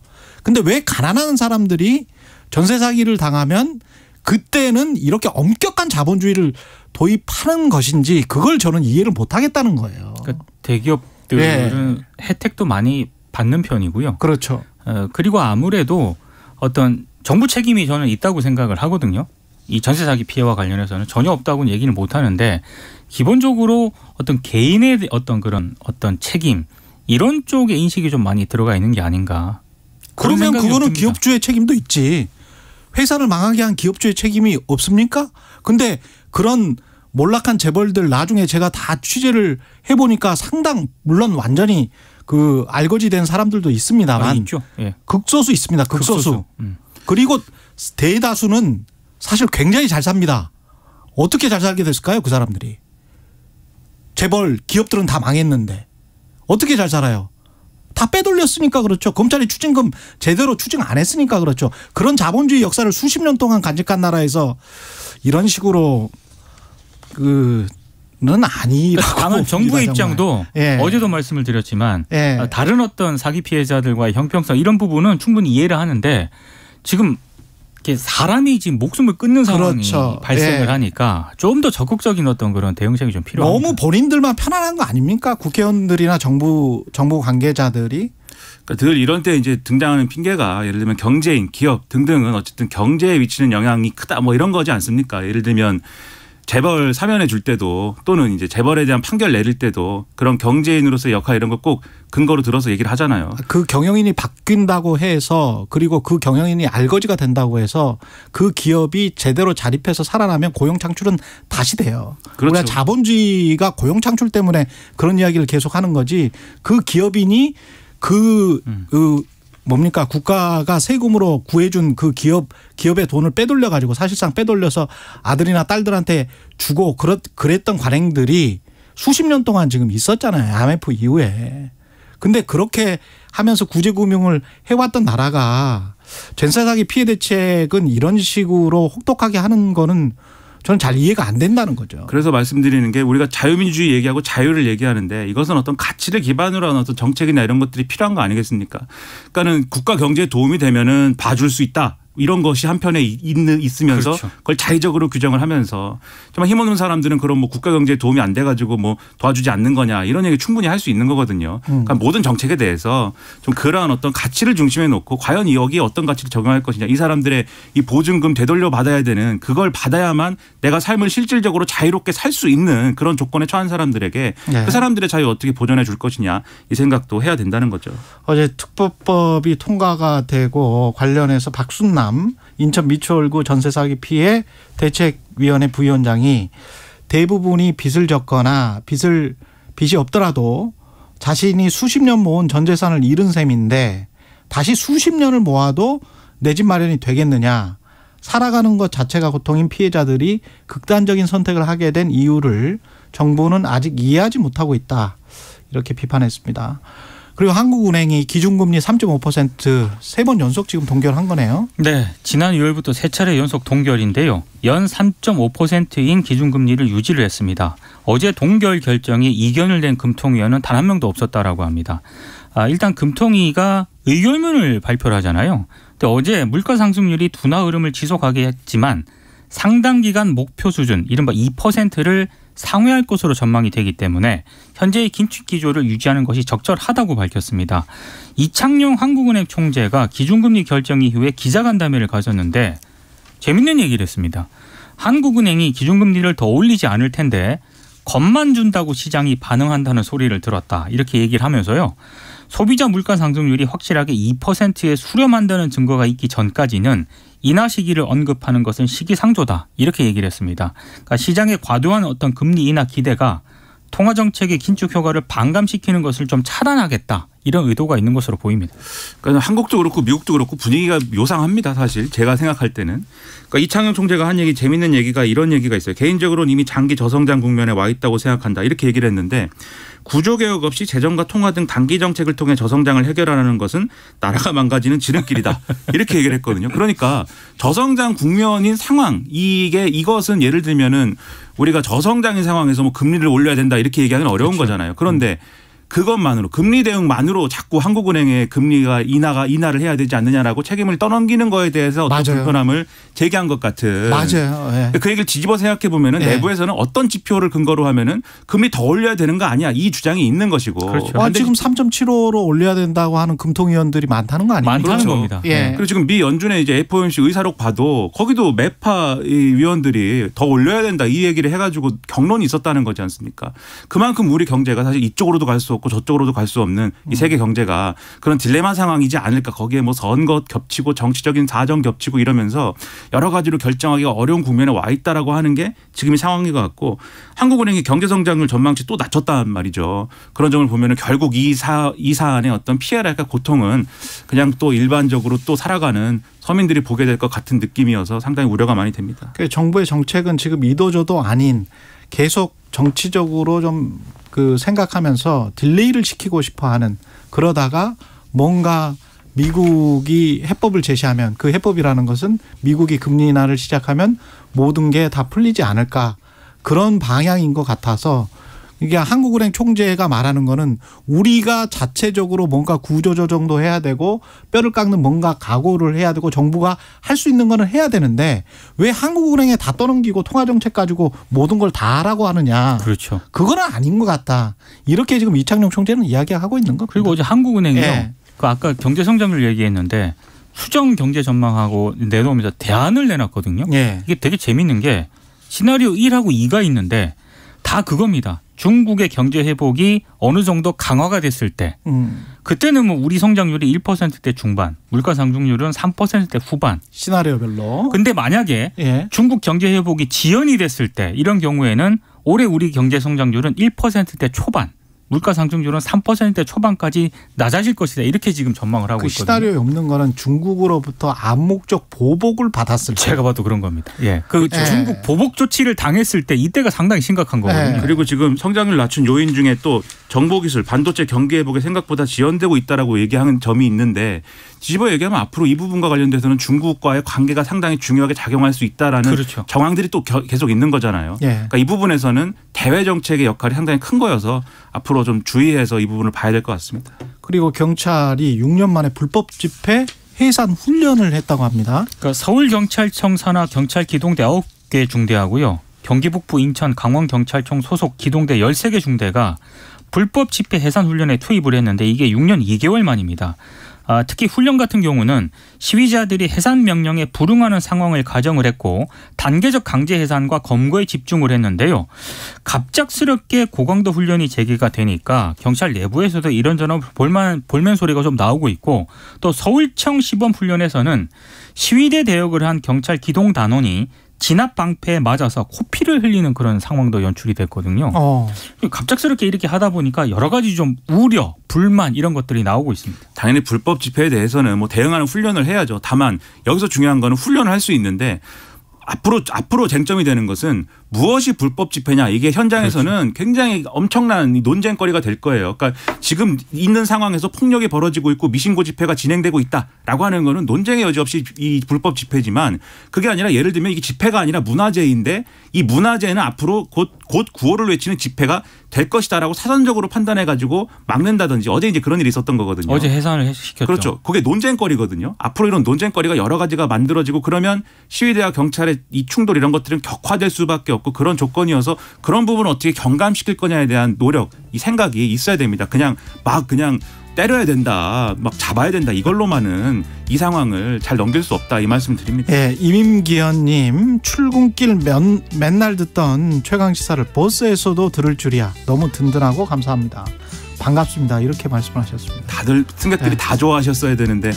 근데 왜 가난한 사람들이 전세 사기를 당하면 그때는 이렇게 엄격한 자본주의를 도입하는 것인지 그걸 저는 이해를 못 하겠다는 거예요. 그러니까 대기업들은 네. 혜택도 많이 받는 편이고요. 그렇죠. 그리고 아무래도 어떤 정부 책임이 저는 있다고 생각을 하거든요. 이 전세 사기 피해와 관련해서는 전혀 없다고는 얘기는 못 하는데 기본적으로 어떤 개인의 어떤 그런 어떤 책임 이런 쪽의 인식이 좀 많이 들어가 있는 게 아닌가. 그러면 그거는 없습니다. 기업주의 책임도 있지. 회사를 망하게 한 기업주의 책임이 없습니까? 근데 그런 몰락한 재벌들 나중에 제가 다 취재를 해보니까 상당 물론 완전히 그 알거지된 사람들도 있습니다만 있죠. 예. 극소수 있습니다. 극소수. 그리고 대다수는 사실 굉장히 잘 삽니다. 어떻게 잘 살게 됐을까요? 그 사람들이. 재벌 기업들은 다 망했는데 어떻게 잘 살아요? 다 빼돌렸으니까 그렇죠. 검찰이 추징금 제대로 추징 안 했으니까 그렇죠. 그런 자본주의 역사를 수십 년 동안 간직한 나라에서 이런 식으로 그는 아니라고. 다만 정부의 입장도 예. 어제도 말씀을 드렸지만 예. 다른 어떤 사기 피해자들과의 형평성 이런 부분은 충분히 이해를 하는데 지금 사람이 지금 목숨을 끊는 상황이 그렇죠. 발생을 예. 하니까 좀 더 적극적인 어떤 그런 대응책이 좀 필요합니다. 너무 본인들만 편안한 거 아닙니까? 국회의원들이나 정부 관계자들이. 그러니까 늘 이런 때 이제 등장하는 핑계가 예를 들면 경제인, 기업 등등은 어쨌든 경제에 미치는 영향이 크다 뭐 이런 거지 않습니까? 예를 들면 재벌 사면해 줄 때도 또는 이제 재벌에 대한 판결 내릴 때도 그런 경제인으로서의 역할 이런 거 꼭 근거로 들어서 얘기를 하잖아요. 그 경영인이 바뀐다고 해서 그리고 그 경영인이 알거지가 된다고 해서 그 기업이 제대로 자립해서 살아나면 고용 창출은 다시 돼요. 그렇죠. 우리가 자본주의가 고용 창출 때문에 그런 이야기를 계속하는 거지 그 기업인이 뭡니까 국가가 세금으로 구해준 그 기업의 돈을 빼돌려 가지고 사실상 빼돌려서 아들이나 딸들한테 주고 그랬던 관행들이 수십 년 동안 지금 있었잖아요. IMF 이후에. 근데 그렇게 하면서 구제금융을 해왔던 나라가 전세 사기 피해 대책은 이런 식으로 혹독하게 하는 거는 저는 잘 이해가 안 된다는 거죠. 그래서 말씀드리는 게 우리가 자유민주주의 얘기하고 자유를 얘기하는데 이것은 어떤 가치를 기반으로 한 어떤 정책이나 이런 것들이 필요한 거 아니겠습니까? 그러니까는 국가 경제에 도움이 되면은 봐줄 수 있다. 이런 것이 한편에 있으면서 그렇죠. 그걸 자의적으로 규정을 하면서 정말 힘없는 사람들은 그런 뭐 국가 경제에 도움이 안 돼가지고 뭐 도와주지 않는 거냐 이런 얘기 충분히 할 수 있는 거거든요. 그러니까 모든 정책에 대해서 좀 그러한 어떤 가치를 중심에 놓고 과연 여기에 어떤 가치를 적용할 것이냐 이 사람들의 이 보증금 되돌려 받아야 되는 그걸 받아야만 내가 삶을 실질적으로 자유롭게 살 수 있는 그런 조건에 처한 사람들에게 그 사람들의 자유 어떻게 보전해 줄 것이냐 이 생각도 해야 된다는 거죠. 어제 특보법이 통과가 되고 관련해서 박순남 인천 미추홀구 전세 사기 피해 대책위원회 부위원장이 대부분이 빚을 졌거나 빚이 없더라도 자신이 수십 년 모은 전 재산을 잃은 셈인데 다시 수십 년을 모아도 내 집 마련이 되겠느냐. 살아가는 것 자체가 고통인 피해자들이 극단적인 선택을 하게 된 이유를 정부는 아직 이해하지 못하고 있다. 이렇게 비판했습니다. 그리고 한국은행이 기준금리 3.5% 3번 연속 지금 동결한 거네요. 네. 지난 6월부터 3차례 연속 동결인데요. 연 3.5%인 기준금리를 유지를 했습니다. 어제 동결 결정이 이견을 낸 금통위원은 단 한 명도 없었다라고 합니다. 일단 금통위가 의결문을 발표를 하잖아요. 근데 어제 물가 상승률이 둔화 흐름을 지속하게 했지만 상당 기간 목표 수준 이른바 2%를 상회할 것으로 전망이 되기 때문에 현재의 긴축 기조를 유지하는 것이 적절하다고 밝혔습니다. 이창용 한국은행 총재가 기준금리 결정 이후에 기자간담회를 가졌는데 재밌는 얘기를 했습니다. 한국은행이 기준금리를 더 올리지 않을 텐데 겁만 준다고 시장이 반응한다는 소리를 들었다. 이렇게 얘기를 하면서요. 소비자 물가 상승률이 확실하게 2%에 수렴한다는 증거가 있기 전까지는 인하 시기를 언급하는 것은 시기상조다. 이렇게 얘기를 했습니다. 그러니까 시장의 과도한 어떤 금리 인하 기대가 통화정책의 긴축 효과를 반감시키는 것을 좀 차단하겠다. 이런 의도가 있는 것으로 보입니다. 그러니까 한국도 그렇고 미국도 그렇고 분위기가 묘상합니다. 사실 제가 생각할 때는. 그러니까 이창용 총재가 한 얘기 재밌는 얘기가 이런 얘기가 있어요. 개인적으로는 이미 장기 저성장 국면에 와 있다고 생각한다. 이렇게 얘기를 했는데 구조개혁 없이 재정과 통화 등 단기 정책을 통해 저성장을 해결하는 것은 나라가 망가지는 지름길이다. 이렇게 얘기를 했거든요. 그러니까 저성장 국면인 상황 이것은 예를 들면은 우리가 저성장인 상황에서 뭐 금리를 올려야 된다 이렇게 얘기하기는 어려운 그렇죠. 거잖아요. 그런데 그것만으로 금리 대응만으로 자꾸 한국은행의 금리가 인하를 해야 되지 않느냐라고 책임을 떠넘기는 거에 대해서 어떤 맞아요. 불편함을 제기한 것 같은. 맞아요. 네. 그 얘기를 뒤집어 생각해 보면은 내부에서는 어떤 지표를 근거로 하면은 금리 더 올려야 되는 거 아니야 이 주장이 있는 것이고. 그렇죠. 지금 3.75로 올려야 된다고 하는 금통위원들이 많다는 거 아닙니까? 많다는 그렇죠. 겁니다. 예. 그리고 지금 미 연준의 이제 FOMC 의사록 봐도 거기도 매파 위원들이 더 올려야 된다 이 얘기를 해가지고 경론이 있었다는 거지 않습니까? 그만큼 우리 경제가 사실 이쪽으로도 갈 수 없고 저쪽으로도 갈 수 없는 이 세계 경제가 그런 딜레마 상황이지 않을까. 거기에 뭐 선거 겹치고 정치적인 사정 겹치고 이러면서 여러 가지로 결정하기가 어려운 국면에 와 있다라고 하는 게 지금의 상황인 것 같고 한국은행이 경제성장률 전망치 또 낮췄단 말이죠. 그런 점을 보면은 결국 이 사안의 어떤 피해랄까 고통은 그냥 또 일반적으로 또 살아가는 서민들이 보게 될 것 같은 느낌이어서 상당히 우려가 많이 됩니다. 정부의 정책은 지금 이도저도 아닌 계속 정치적으로 좀 생각하면서 딜레이를 시키고 싶어 하는 그러다가 뭔가 미국이 해법을 제시하면 그 해법이라는 것은 미국이 금리 인하를 시작하면 모든 게 다 풀리지 않을까 그런 방향인 것 같아서 이게 한국은행 총재가 말하는 거는 우리가 자체적으로 뭔가 구조조정도 해야 되고 뼈를 깎는 뭔가 각오를 해야 되고 정부가 할 수 있는 거는 해야 되는데 왜 한국은행에 다 떠넘기고 통화정책 가지고 모든 걸 다 하라고 하느냐. 그렇죠. 그거는 아닌 것 같다. 이렇게 지금 이창용 총재는 이야기하고 있는 겁니다. 그리고 어제 한국은행이요. 예. 아까 경제성장률 얘기했는데 수정 경제 전망하고 내놓으면서 대안을 내놨거든요. 예. 이게 되게 재밌는 게 시나리오 1하고 2가 있는데 다 그겁니다. 중국의 경제 회복이 어느 정도 강화가 됐을 때 그때는 뭐 우리 성장률이 1%대 중반, 물가 상승률은 3%대 후반. 시나리오별로. 근데 만약에 중국 경제 회복이 지연이 됐을 때 이런 경우에는 올해 우리 경제 성장률은 1%대 초반, 물가 상승률은 3%대 초반까지 낮아질 것이다. 이렇게 지금 전망을 하고 있거든요. 시나리오에 없는 거는 중국으로부터 암묵적 보복을 받았을 때. 제가 봐도 그런 겁니다. 중국 보복 조치를 당했을 때 이때가 상당히 심각한 거거든요. 그리고 지금 성장률 낮춘 요인 중에 또 정보기술, 반도체 경기 회복에 생각보다 지연되고 있다라고 얘기하는 점이 있는데 뒤집어 얘기하면 앞으로 이 부분과 관련돼서는 중국과의 관계가 상당히 중요하게 작용할 수 있다라는 그렇죠. 정황들이 또 계속 있는 거잖아요. 그러니까 이 부분에서는 대외 정책의 역할이 상당히 큰 거여서 앞으로 좀 주의해서 이 부분을 봐야 될 것 같습니다. 그리고 경찰이 6년 만에 불법 집회 해산 훈련을 했다고 합니다. 그러니까 서울경찰청 산하 경찰 기동대 9개 중대하고요. 경기 북부 인천 강원경찰청 소속 기동대 13개 중대가 불법 집회 해산 훈련에 투입을 했는데 이게 6년 2개월 만입니다. 특히 훈련 같은 경우는 시위자들이 해산 명령에 불응하는 상황을 가정을 했고 단계적 강제 해산과 검거에 집중을 했는데요. 갑작스럽게 고강도 훈련이 재개가 되니까 경찰 내부에서도 이런저런 볼멘 소리가 좀 나오고 있고 또 서울청 시범 훈련에서는 시위대 대역을 한 경찰 기동단원이 진압 방패에 맞아서 코피를 흘리는 그런 상황도 연출이 됐거든요. 갑작스럽게 이렇게 하다 보니까 여러 가지 좀 우려, 불만 이런 것들이 나오고 있습니다. 당연히 불법 집회에 대해서는 뭐 대응하는 훈련을 해야죠. 다만 여기서 중요한 거는 훈련을 할 수 있는데 앞으로 쟁점이 되는 것은 무엇이 불법 집회냐 이게 현장에서는 그렇죠. 굉장히 엄청난 논쟁거리가 될 거예요. 그러니까 지금 있는 상황에서 폭력이 벌어지고 있고 미신고 집회가 진행되고 있다라고 하는 거는 논쟁의 여지 없이 이 불법 집회지만 그게 아니라 예를 들면 이게 집회가 아니라 문화재인데 이 문화재는 앞으로 곧 구호를 외치는 집회가 될 것이다라고 사전적으로 판단해가지고 막는다든지 어제 이제 그런 일이 있었던 거거든요. 어제 해산을 시켰죠. 그렇죠. 그게 논쟁거리거든요. 앞으로 이런 논쟁거리가 여러 가지가 만들어지고 그러면 시위대와 경찰의 이 충돌 이런 것들은 격화될 수밖에 없고 그런 조건이어서 그런 부분을 어떻게 경감시킬 거냐에 대한 노력, 이 생각이 있어야 됩니다. 그냥 때려야 된다, 막 잡아야 된다 이걸로만은 이 상황을 잘 넘길 수 없다 이 말씀 드립니다. 네, 이민기현님 출근길 맨날 듣던 최강시사를 버스에서도 들을 줄이야. 너무 든든하고 감사합니다. 반갑습니다. 이렇게 말씀하셨습니다. 다들 승객들이 다 좋아하셨어야 되는데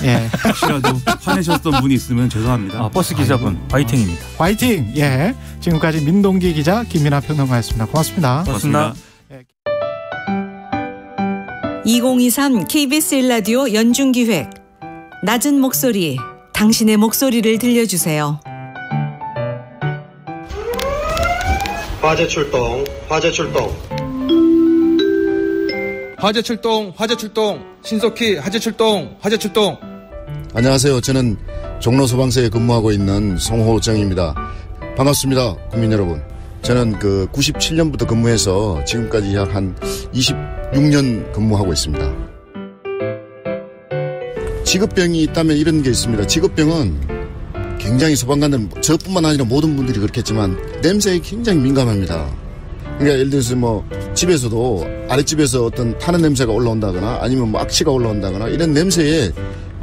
혹시라도 화내셨던 분이 있으면 죄송합니다. 버스 기사분 화이팅입니다. 화이팅. 예, 지금까지 민동기 기자 김민하 평론가였습니다. 고맙습니다. 고맙습니다. 2023 KBS 1라디오 연중기획 낮은 목소리 당신의 목소리를 들려주세요. 화재 출동 신속히 화재 출동. 안녕하세요. 저는 종로소방서에 근무하고 있는 송호정입니다. 반갑습니다. 국민 여러분. 저는 97년부터 근무해서 지금까지 약 한 26년 근무하고 있습니다. 직업병이 있다면 이런 게 있습니다. 직업병은 굉장히 소방관들, 저뿐만 아니라 모든 분들이 그렇겠지만 냄새에 굉장히 민감합니다. 그러니까 예를 들어서 집에서도 아랫집에서 어떤 타는 냄새가 올라온다거나 아니면 악취가 올라온다거나 이런 냄새에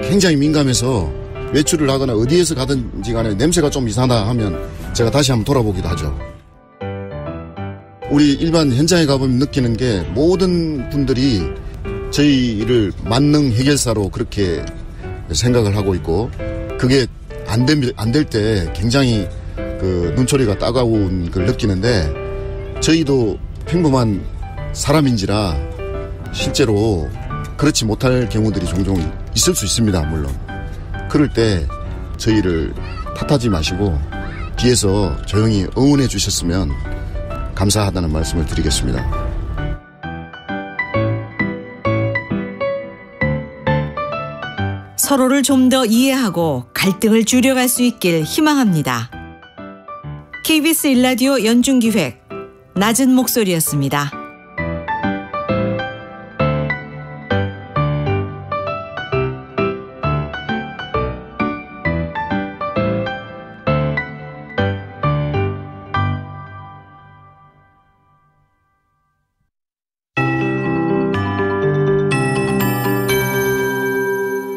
굉장히 민감해서 외출을 하거나 어디에서 가든지 간에 냄새가 좀 이상하다 하면 제가 다시 한번 돌아보기도 하죠. 우리 일반 현장에 가보면 느끼는 게 모든 분들이 저희를 만능 해결사로 그렇게 생각을 하고 있고 그게 안 될 때 굉장히 눈초리가 따가운 걸 느끼는데 저희도 평범한 사람인지라 실제로 그렇지 못할 경우들이 종종 있을 수 있습니다. 물론 그럴 때 저희를 탓하지 마시고 뒤에서 조용히 응원해 주셨으면 감사하다는 말씀을 드리겠습니다. 서로를 좀 더 이해하고 갈등을 줄여갈 수 있길 희망합니다. KBS 1라디오 연중기획 낮은 목소리였습니다.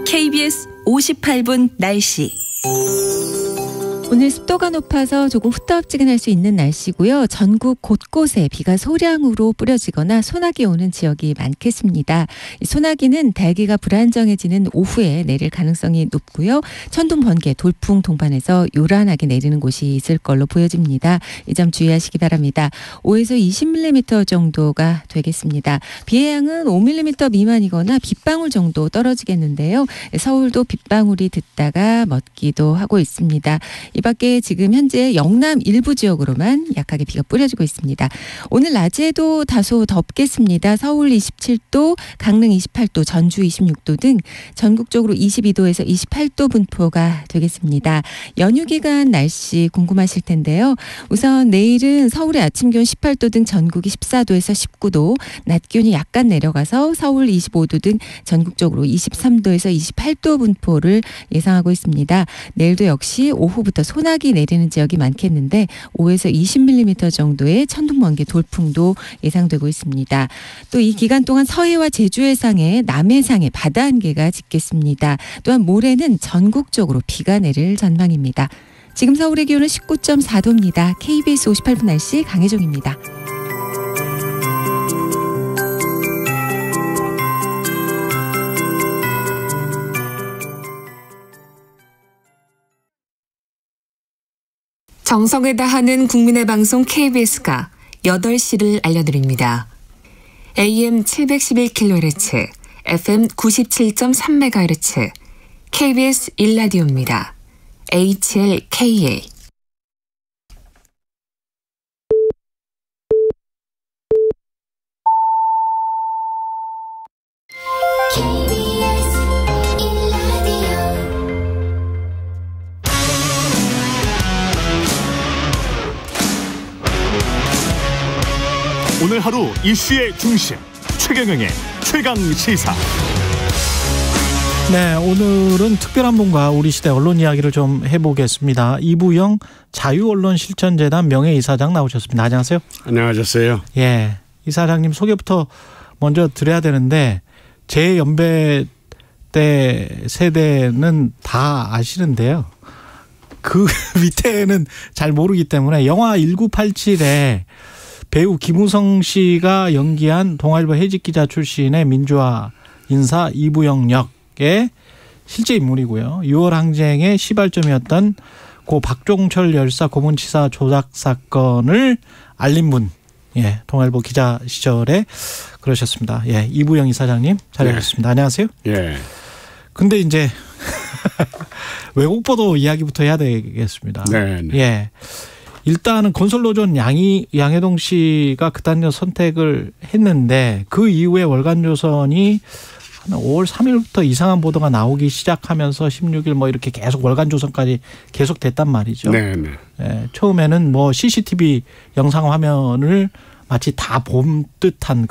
KBS 58분 날씨. 오늘 습도가 높아서 조금 후텁지근할 수 있는 날씨고요. 전국 곳곳에 비가 소량으로 뿌려지거나 소나기 오는 지역이 많겠습니다. 소나기는 대기가 불안정해지는 오후에 내릴 가능성이 높고요. 천둥, 번개, 돌풍 동반해서 요란하게 내리는 곳이 있을 걸로 보여집니다. 이 점 주의하시기 바랍니다. 5에서 20mm 정도가 되겠습니다. 비의 양은 5mm 미만이거나 빗방울 정도 떨어지겠는데요. 서울도 빗방울이 듣다가 멎기도 하고 있습니다. 이 밖에 지금 현재 영남 일부 지역으로만 약하게 비가 뿌려지고 있습니다. 오늘 낮에도 다소 덥겠습니다. 서울 27도, 강릉 28도, 전주 26도 등 전국적으로 22도에서 28도 분포가 되겠습니다. 연휴 기간 날씨 궁금하실 텐데요. 우선 내일은 서울의 아침 기온 18도 등 전국이 14도에서 19도, 낮 기온이 약간 내려가서 서울 25도 등 전국적으로 23도에서 28도 분포를 예상하고 있습니다. 내일도 역시 오후부터 소나기 내리는 지역이 많겠는데 5에서 20mm 정도의 천둥, 번개, 돌풍도 예상되고 있습니다. 또 이 기간 동안 서해와 제주 해상에 남해상에 바다 안개가 짙겠습니다. 또한 모레는 전국적으로 비가 내릴 전망입니다. 지금 서울의 기온은 19.4도입니다. KBS 58분 날씨 강혜종입니다. 정성을 다하는 국민의 방송 KBS가 8시를 알려드립니다. AM 711kHz, FM 97.3MHz, KBS 1라디오입니다. HLKA. 오늘 하루 이슈의 중심 최경영의 최강시사. 네, 오늘은 특별한 분과 우리 시대 언론 이야기를 좀 해보겠습니다. 이부영 자유언론실천재단 명예이사장 나오셨습니다. 안녕하세요. 안녕하셨어요. 예, 이사장님 소개부터 먼저 드려야 되는데 제 연배 때 세대는 다 아시는데요. 그 밑에는 잘 모르기 때문에 영화 1987에 배우 김우성 씨가 연기한 동아일보 해직기자 출신의 민주화 인사 이부영 역의 실제 인물이고요. 6월 항쟁의 시발점이었던 고 박종철 열사 고문치사 조작 사건을 알린 분, 예, 동아일보 기자 시절에 그러셨습니다. 예, 이부영 이사장님 잘하셨습니다. 네. 안녕하세요. 예. 근데 이제 외국 보도 이야기부터 해야 되겠습니다. 네. 네. 예. 일단은 건설노조는 양해동 씨가 그단녀 선택을 했는데 그 이후에 월간조선이 한 5월 3일부터 이상한 보도가 나오기 시작하면서 16일 뭐 이렇게 계속 월간조선까지 계속 됐단 말이죠. 네, 네. 예, 처음에는 뭐 CCTV 영상 화면을 마치 다 본 듯한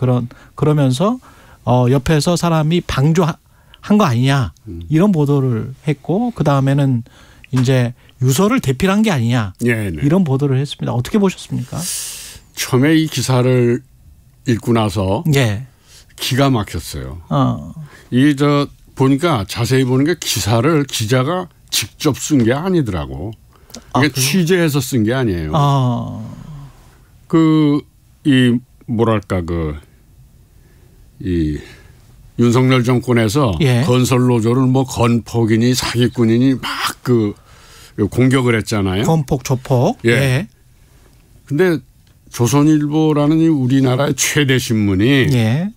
그러면서 옆에서 사람이 방조한 거 아니냐 이런 보도를 했고 그 다음에는 이제 유서를 대필한 게 아니냐 네, 네. 이런 보도를 했습니다. 어떻게 보셨습니까? 처음에 이 기사를 읽고 나서 예. 기가 막혔어요. 이게 보니까 자세히 보는 게 기사를 기자가 직접 쓴 게 아니더라고. 이게 취재해서 쓴 게 아니에요. 이 윤석열 정권에서 예. 건설노조를 뭐 건폭이니 사기꾼이니 막 공격을 했잖아요. 건폭 조폭. 예. 예. 근데 조선일보라는 이 우리나라의 최대 신문이 예.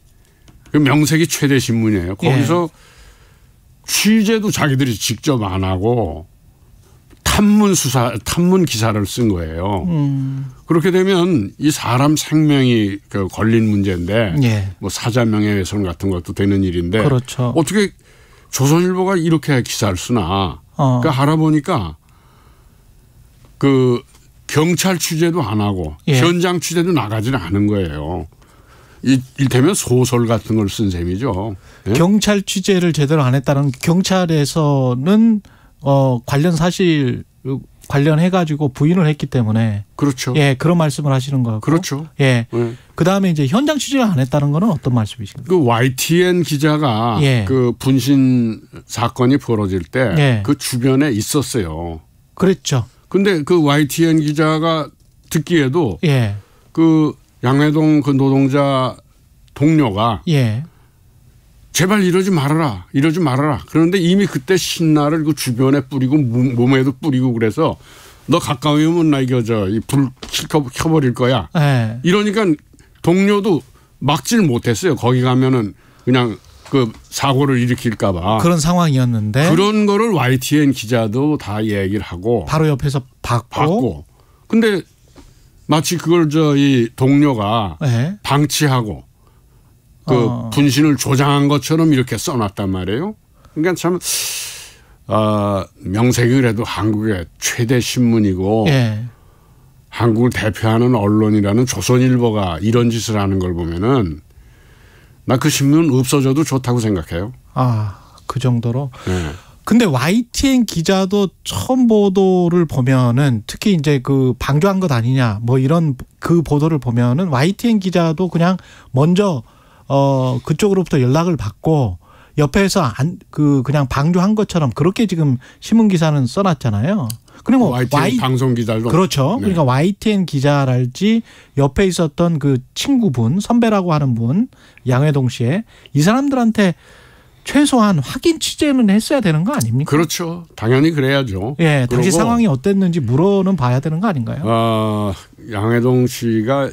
그 명색이 최대 신문이에요. 거기서 예. 취재도 자기들이 직접 안 하고 탐문 기사를 쓴 거예요. 그렇게 되면 이 사람 생명이 걸린 문제인데 예. 뭐 사자 명예훼손 같은 것도 되는 일인데 그렇죠. 어떻게 조선일보가 이렇게 기사를 쓰나? 그러니까 알아보니까 그 경찰 취재도 안 하고 예. 현장 취재도 나가지는 않은 거예요. 이를테면 소설 같은 걸 쓴 셈이죠. 예? 경찰 취재를 제대로 안 했다는 경찰에서는 관련 사실 관련해 가지고 부인을 했기 때문에 그렇죠. 예, 그런 말씀을 하시는 거고. 그렇죠. 예. 그다음에 이제 현장 취재를 안 했다는 거는 어떤 말씀이십니까? 그 YTN 기자가 예. 그 분신 사건이 벌어질 때 그 예. 주변에 있었어요. 그랬죠. 근데 그 YTN 기자가 듣기에도 예. 그 양해동 그 노동자 동료가 예. 제발 이러지 말아라. 그런데 이미 그때 신나를 그 주변에 뿌리고 몸에도 뿌리고 그래서 너 가까이 오면 나 이거 불 켜버릴 거야. 예. 이러니까 동료도 막지를 못했어요. 거기 가면은 그냥 그 사고를 일으킬까봐 그런 상황이었는데 그런 거를 YTN 기자도 다 얘기를 하고 바로 옆에서 받고 근데 마치 그걸 이 동료가 네. 방치하고 그 분신을 조장한 것처럼 이렇게 써놨단 말이에요. 그러니까 참 명색이 그래도 한국의 최대 신문이고 네. 한국을 대표하는 언론이라는 조선일보가 이런 짓을 하는 걸 보면은 나 그 신문 없어져도 좋다고 생각해요. 그 정도로. 네. 근데 YTN 기자도 처음 보도를 보면은 특히 이제 그 방조한 것 아니냐 뭐 이런 그 보도를 보면은 YTN 기자도 그냥 먼저 그쪽으로부터 연락을 받고 옆에서 그냥 방조한 것처럼 그렇게 지금 신문 기사는 써놨잖아요. 그리고 YTN 방송 기자도 그렇죠. 네. 그러니까 YTN 기자랄지 옆에 있었던 그 친구분 선배라고 하는 분 양회동 씨의 이 사람들한테 최소한 확인 취재는 했어야 되는 거 아닙니까? 그렇죠. 당연히 그래야죠. 예, 당시 상황이 어땠는지 물어는 봐야 되는 거 아닌가요? 양회동 씨가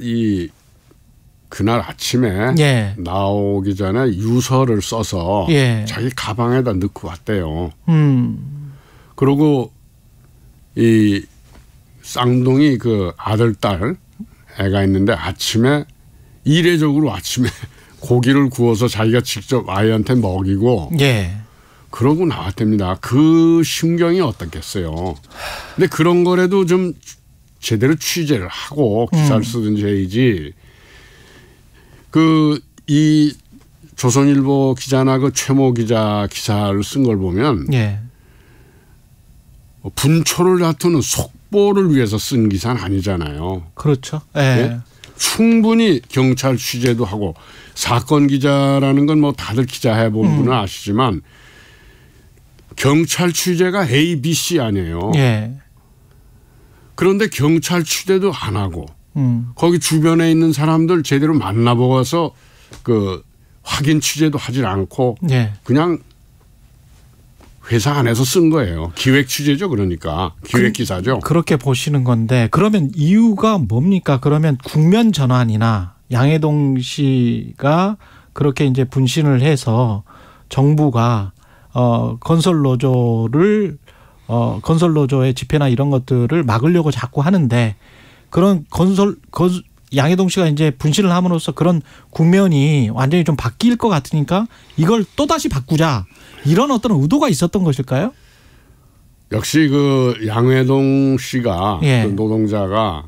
그날 아침에 예. 나오기 전에 유서를 써서 예. 자기 가방에다 넣고 왔대요. 그리고 이 쌍둥이 그 아들 딸 애가 있는데 아침에 이례적으로 아침에 고기를 구워서 자기가 직접 아이한테 먹이고 예. 그러고 나왔답니다. 그 심경이 어떻겠어요. 근데 그런 거라도 좀 제대로 취재를 하고 기사를 쓰든지 해야지. 이 조선일보 기자나 그 최모 기자 기사를 쓴 걸 보면 예. 분초를 다투는 속보를 위해서 쓴 기사는 아니잖아요. 그렇죠. 예. 예? 충분히 경찰 취재도 하고 사건 기자라는 건 뭐 다들 기자 해본 분은 아시지만 경찰 취재가 A, B, C 아니에요. 예. 그런데 경찰 취재도 안 하고 거기 주변에 있는 사람들 제대로 만나보고서 그 확인 취재도 하질 않고 예. 그냥 회사 안에서 쓴 거예요. 기획 취재죠. 그러니까 기획 기사죠. 그렇게 보시는 건데 그러면 이유가 뭡니까? 그러면 국면 전환이나 양회동 씨가 그렇게 이제 분신을 해서 정부가 건설노조의 집회나 이런 것들을 막으려고 자꾸 하는데 그런 양회동 씨가 이제 분신을 함으로써 그런 국면이 완전히 좀 바뀔 것 같으니까 이걸 또다시 바꾸자. 이런 어떤 의도가 있었던 것일까요? 역시 그 양회동 씨가 예. 그 노동자가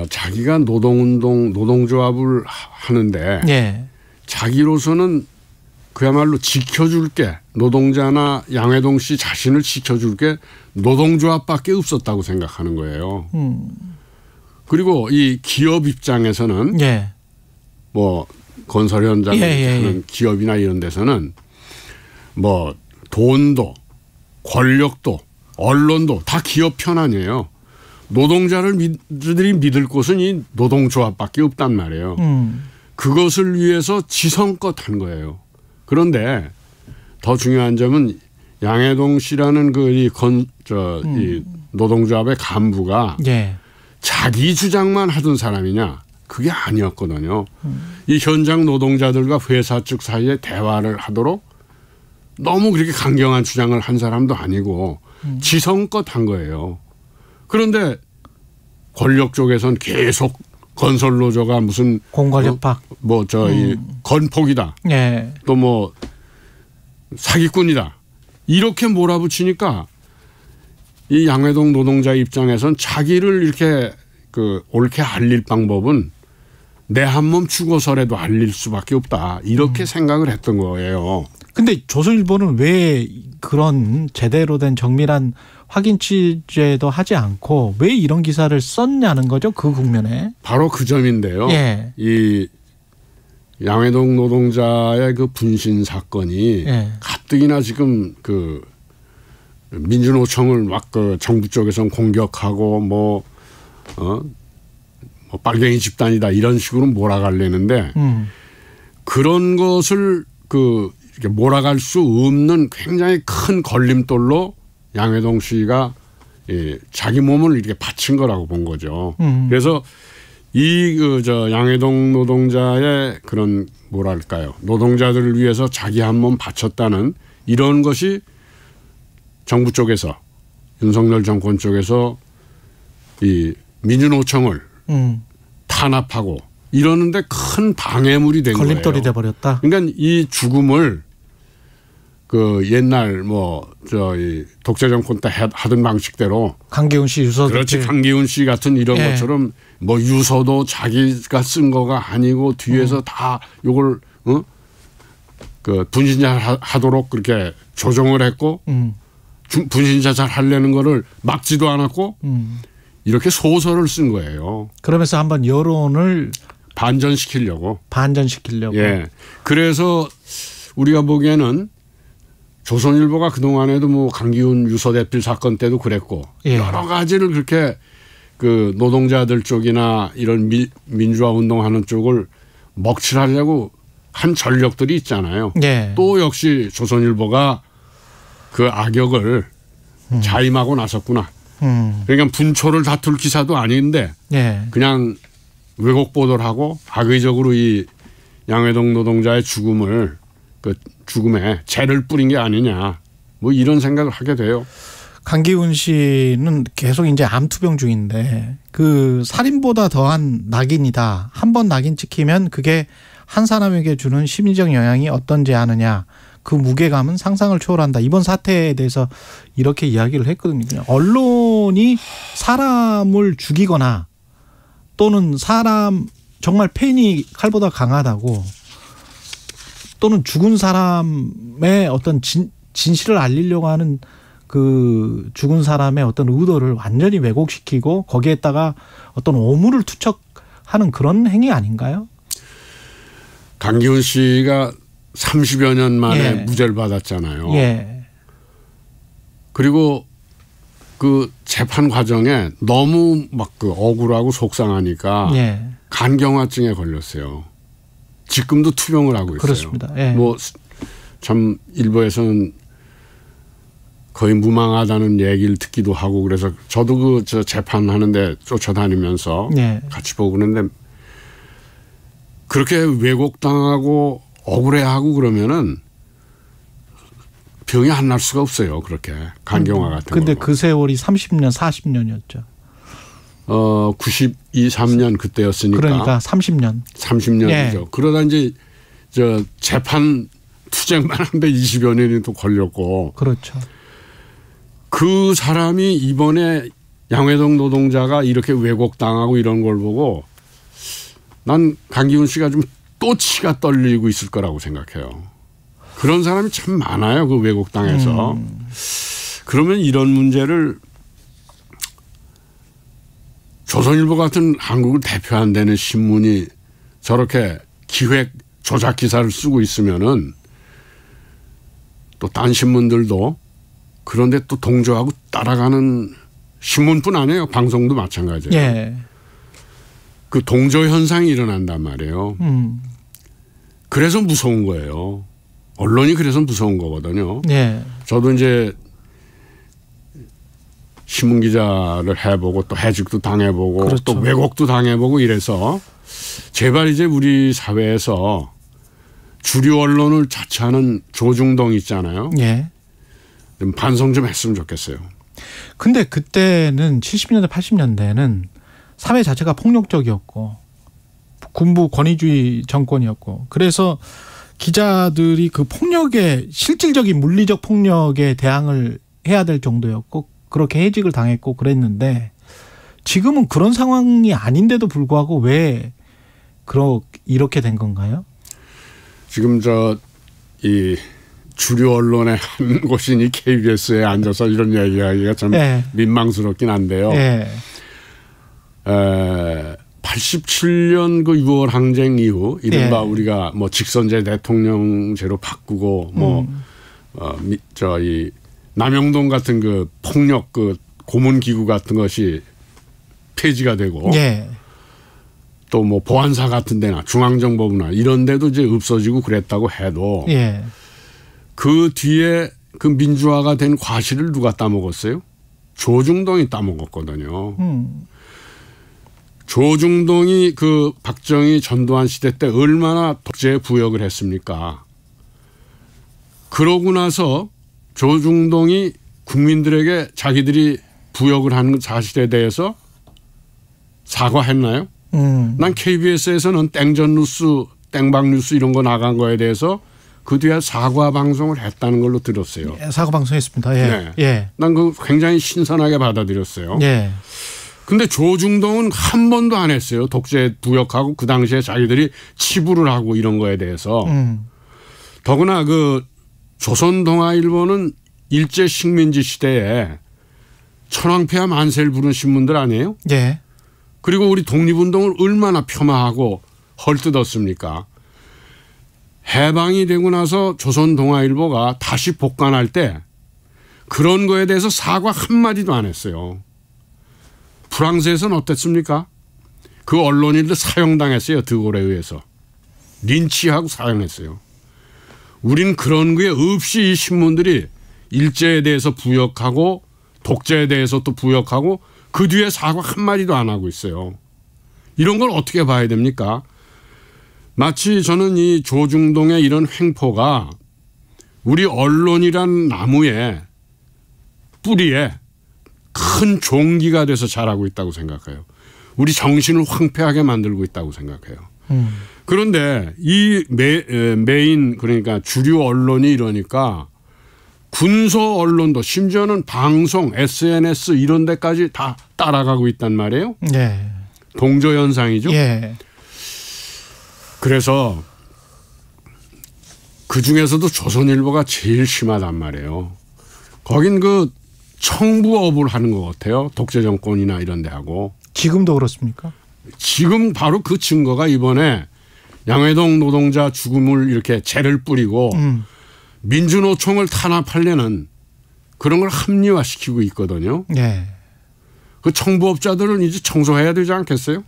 자기가 노동조합을 하는데 예. 자기로서는 그야말로 지켜줄게 노동자나 양회동 씨 자신을 지켜줄게 노동조합밖에 없었다고 생각하는 거예요. 그리고 이 기업 입장에서는 예. 뭐 건설 현장에 하는 기업이나 이런 데서는 뭐 돈도 권력도 언론도 다 기업 편안이에요. 노동자들이 믿을 곳은 이 노동조합밖에 없단 말이에요. 그것을 위해서 지성껏 한 거예요. 그런데 더 중요한 점은 양회동 씨라는 이 노동조합의 간부가 예. 자기 주장만 하던 사람이냐? 그게 아니었거든요. 이 현장 노동자들과 회사 측 사이에 대화를 하도록 너무 그렇게 강경한 주장을 한 사람도 아니고 지성껏 한 거예요. 그런데 권력 쪽에선 계속 건설노조가 무슨 공권력파 이 건폭이다. 예. 또 뭐 사기꾼이다. 이렇게 몰아붙이니까 이 양회동 노동자 입장에선 자기를 이렇게 옳게 알릴 방법은 내 한 몸 죽어서라도 알릴 수밖에 없다. 이렇게 생각을 했던 거예요. 근데 조선일보는 왜 그런 제대로 된 정밀한 확인 취재도 하지 않고 왜 이런 기사를 썼냐는 거죠. 그 국면에. 바로 그 점인데요. 예. 이 양회동 노동자의 그 분신 사건이 예. 가뜩이나 지금 민주노총을 막 정부 쪽에서 공격하고 빨갱이 집단이다 이런 식으로 몰아가려는데 그런 것을 이렇게 몰아갈 수 없는 굉장히 큰 걸림돌로 양회동 씨가 자기 몸을 이렇게 바친 거라고 본 거죠. 그래서 양해동 노동자의 그런 뭐랄까요, 노동자들을 위해서 자기 한 몸 바쳤다는 이런 것이 정부 쪽에서, 윤석열 정권 쪽에서 이 민주노총을 탄압하고 이러는데 큰 방해물이 된 거예요. 걸림돌이 돼 버렸다. 그러니까 이 죽음을 그 옛날 이 독재 정권 때 하던 방식대로 강기훈 씨 유서, 그렇지, 강기훈 씨 같은 이런 것처럼 뭐 유서도 자기가 쓴 거가 아니고 뒤에서 다 요걸 그 분신자 하도록 그렇게 조정을 했고 분신자살 하려는 거를 막지도 않았고 이렇게 소설을 쓴 거예요. 그러면서 한번 여론을 반전시키려고. 예. 그래서 우리가 보기에는 조선일보가 그동안에도 뭐 강기훈 유서 대필 사건 때도 그랬고 여러 가지를 그렇게 그 노동자들 쪽이나 이런 민주화 운동하는 쪽을 먹칠하려고 한 전력들이 있잖아요. 또 역시 조선일보가 그 악역을 자임하고 나섰구나. 그러니까 분초를 다툴 기사도 아닌데 그냥 왜곡 보도를 하고 악의적으로 이 양해동 노동자의 죽음을 그 죽음에 죄를 뿌린 게 아니냐, 뭐 이런 생각을 하게 돼요. 강기훈 씨는 계속 이제 암투병 중인데 그 살인보다 더한 낙인이다. 한 번 낙인 찍히면 그게 한 사람에게 주는 심리적 영향이 어떤지 아느냐. 그 무게감은 상상을 초월한다. 이번 사태에 대해서 이렇게 이야기를 했거든요. 언론이 사람을 죽이거나 또는 사람 정말 펜이 칼보다 강하다고 또는 죽은 사람의 어떤 진실을 알리려고 하는 그 죽은 사람의 어떤 의도를 완전히 왜곡시키고 거기에다가 어떤 오물을 투척하는 그런 행위 아닌가요? 강기훈 씨가 30여 년 만에 무죄를 받았잖아요. 그리고 그 재판 과정에 너무 막 그 억울하고 속상하니까 간경화증에 걸렸어요. 지금도 투병을 하고 있어요. 그렇습니다. 뭐 참 일부에서는 거의 무망하다는 얘기를 듣기도 하고 그래서 저도 저 재판하는데 쫓아다니면서 같이 보고 그러는데 그렇게 왜곡당하고 억울해하고 그러면은 병이 안 날 수가 없어요. 그렇게 간경화 같은 거. 근데 그 세월이 30년, 40년이었죠. 92, 3년 그때였으니까. 그러니까 30년. 30년이죠. 그러다 이제 저 재판 투쟁만 하는데 20여 년이 또 걸렸고. 그렇죠. 그 사람이 이번에 양해동 노동자가 이렇게 왜곡당하고 이런 걸 보고 난 강기훈 씨가 좀 또 치가 떨리고 있을 거라고 생각해요. 그런 사람이 참 많아요. 그 왜곡당해서. 그러면 이런 문제를 조선일보 같은 한국을 대표한다는 신문이 저렇게 기획 조작 기사를 쓰고 있으면은 또 딴 신문들도 그런데 또 동조하고 따라가는 신문뿐 아니에요. 방송도 마찬가지예요. 그 동조 현상이 일어난단 말이에요. 그래서 무서운 거예요. 언론이 그래서 무서운 거거든요. 저도 이제 신문 기자를 해보고 또 해직도 당해보고 또 왜곡도 당해보고 이래서 제발 이제 우리 사회에서 주류 언론을 자처하는 조중동 있잖아요. 좀 반성 좀 했으면 좋겠어요. 근데 그때는 70년대 80년대는 사회 자체가 폭력적이었고 군부 권위주의 정권이었고 그래서 기자들이 그 폭력에 실질적인 물리적 폭력에 대항을 해야 될 정도였고 그렇게 해직을 당했고 그랬는데 지금은 그런 상황이 아닌데도 불구하고 왜 이렇게 된 건가요? 지금 이 주류 언론의 한 곳인 이 KBS에 앉아서 이런 얘기하기가 참 민망스럽긴 한데요. 87년 그 6월 항쟁 이후 이른바 우리가 뭐 직선제 대통령제로 바꾸고 이 남영동 같은 그 폭력 그 고문기구 같은 것이 폐지가 되고 또 뭐 보안사 같은 데나 중앙정보부나 이런 데도 이제 없어지고 그랬다고 해도 그 뒤에 그 민주화가 된 과실을 누가 따먹었어요? 조중동이 따먹었거든요. 조중동이 그 박정희 전두환 시대 때 얼마나 독재 부역을 했습니까? 그러고 나서 조중동이 국민들에게 자기들이 부역을 하는 사실에 대해서 사과했나요? 난 KBS에서는 땡전 뉴스, 땡방 뉴스 이런 거 나간 거에 대해서 그 뒤에 사과 방송을 했다는 걸로 들었어요. 예, 사과 방송했습니다. 예. 네. 예. 난 그 굉장히 신선하게 받아들였어요. 예. 근데 조중동은 한 번도 안 했어요. 독재 부역하고 그 당시에 자기들이 치부를 하고 이런 거에 대해서. 더구나 그 조선동아일보는 일제 식민지 시대에 천황폐하 만세를 부른 신문들 아니에요? 예. 그리고 우리 독립운동을 얼마나 폄하하고 헐뜯었습니까? 해방이 되고 나서 조선동아일보가 다시 복간할 때 그런 거에 대해서 사과 한마디도 안 했어요. 프랑스에서는 어땠습니까? 그 언론인들 사형당했어요. 드골에 의해서. 린치하고 사형했어요. 우린 그런 게 없이 이 신문들이 일제에 대해서 부역하고 독재에 대해서 또 부역하고 그 뒤에 사과 한마디도 안 하고 있어요. 이런 걸 어떻게 봐야 됩니까? 마치 저는 이 조중동의 이런 횡포가 우리 언론이란 나무에 뿌리에 큰 종기가 돼서 자라고 있다고 생각해요. 우리 정신을 황폐하게 만들고 있다고 생각해요. 그런데 이 메인 그러니까 주류 언론이 이러니까 군소 언론도 심지어는 방송, SNS 이런 데까지 다 따라가고 있단 말이에요. 네. 동조 현상이죠. 예. 그래서 그중에서도 조선일보가 제일 심하단 말이에요. 거긴 그 청부업을 하는 것 같아요. 독재 정권이나 이런 데 하고. 지금도 그렇습니까? 지금 바로 그 증거가 이번에 양회동 노동자 죽음을 이렇게 죄를 뿌리고 민주노총을 탄압하려는 그런 걸 합리화시키고 있거든요. 예. 그 청부업자들은 이제 청소해야 되지 않겠어요?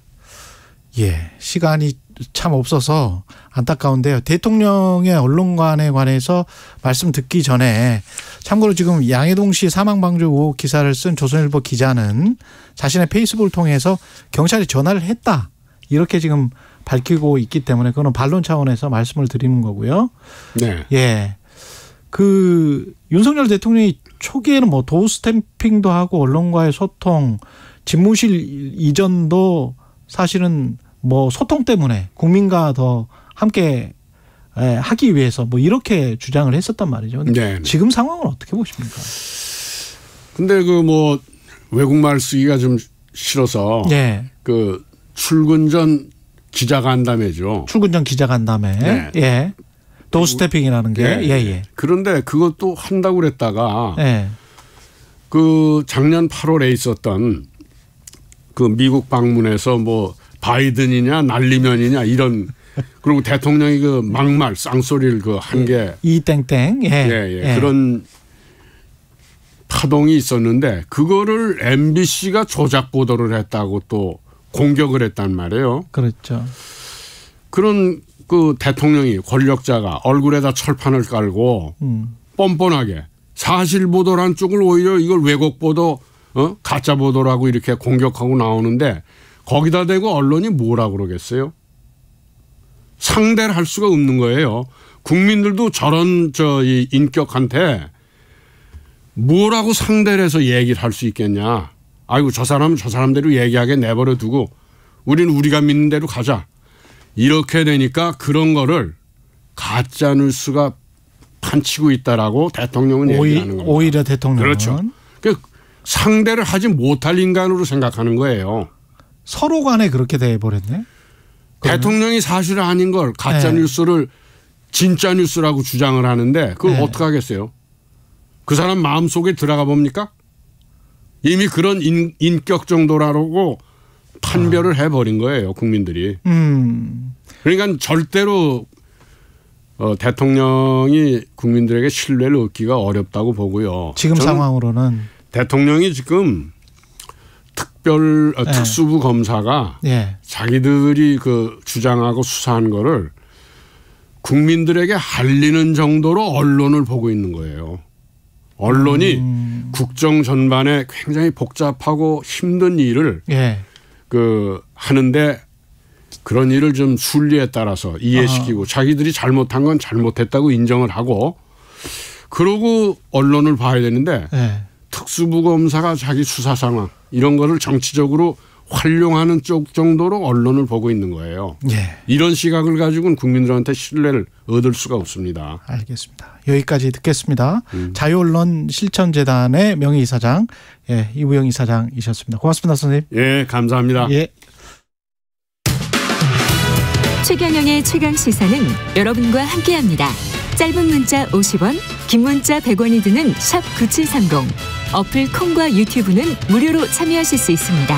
예. 시간이 참 없어서 안타까운데요. 대통령의 언론관에 관해서 말씀 듣기 전에 참고로 지금 양해동 씨 사망방조 의혹 기사를 쓴 조선일보 기자는 자신의 페이스북을 통해서 경찰에 전화를 했다. 이렇게 지금 밝히고 있기 때문에 그거는 반론 차원에서 말씀을 드리는 거고요. 네. 예. 그 윤석열 대통령이 초기에는 뭐 도어 스탬핑도 하고 언론과의 소통, 집무실 이전도 사실은 뭐 소통 때문에 국민과 더 함께 하기 위해서 뭐 이렇게 주장을 했었단 말이죠. 네. 지금 상황을 어떻게 보십니까? 근데 그 뭐 외국말 쓰기가 좀 싫어서 예. 그 출근 전 기자간담회죠. 출근 전 기자간담회. 네. 예. 도어 스태핑이라는 게. 예. 예. 그런데 그것도 한다고 그랬다가 예. 그 작년 8월에 있었던 그 미국 방문에서 뭐 바이든이냐 날리면이냐 이런 그리고 대통령이 그 막말 쌍소리를 그 한 게 이땡땡 예. 그런 파동이 있었는데 그거를 MBC가 조작 보도를 했다고 또 공격을 했단 말이에요. 그렇죠. 그런 그 대통령이 권력자가 얼굴에다 철판을 깔고 뻔뻔하게 사실 보도란 쪽을 오히려 이걸 왜곡 보도 가짜 보도라고 이렇게 공격하고 나오는데 거기다 대고 언론이 뭐라고 그러겠어요? 상대를 할 수가 없는 거예요. 국민들도 저런 이 인격한테 뭐라고 상대를 해서 얘기를 할 수 있겠냐. 아이고 저 사람은 저 사람대로 얘기하게 내버려 두고 우리는 우리가 믿는 대로 가자. 이렇게 되니까 그런 거를 가짜 뉴스가 판치고 있다라고 대통령은 얘기하는 겁니다. 오히려 대통령은. 그렇죠. 그러니까 상대를 하지 못할 인간으로 생각하는 거예요. 서로 간에 그렇게 돼버렸네. 대통령이 사실 아닌 걸 가짜 뉴스를 진짜 뉴스라고 주장을 하는데 그걸 어떻게 하겠어요? 그 사람 마음속에 들어가 봅니까? 이미 그런 인격 정도라고 판별을 해버린 거예요. 국민들이. 그러니까 절대로 대통령이 국민들에게 신뢰를 얻기가 어렵다고 보고요. 지금 상황으로는. 대통령이 지금 특수부 검사가 자기들이 그 주장하고 수사한 거를 국민들에게 알리는 정도로 언론을 보고 있는 거예요. 언론이 국정 전반에 굉장히 복잡하고 힘든 일을 하는데 그런 일을 좀 순리에 따라서 이해시키고 자기들이 잘못한 건 잘못했다고 인정을 하고 그러고 언론을 봐야 되는데 특수부검사가 자기 수사 상황 이런 거를 정치적으로 활용하는 쪽 정도로 언론을 보고 있는 거예요. 이런 시각을 가지고는 국민들한테 신뢰를 얻을 수가 없습니다. 알겠습니다. 여기까지 듣겠습니다. 자유언론 실천재단의 명예이사장 이부영 이사장이셨습니다. 고맙습니다, 선생님. 예, 감사합니다. 예. 최경영의 최강시사는 여러분과 함께합니다. 짧은 문자 50원, 긴 문자 100원이 드는 샵 9730. 어플 콩과 유튜브는 무료로 참여하실 수 있습니다.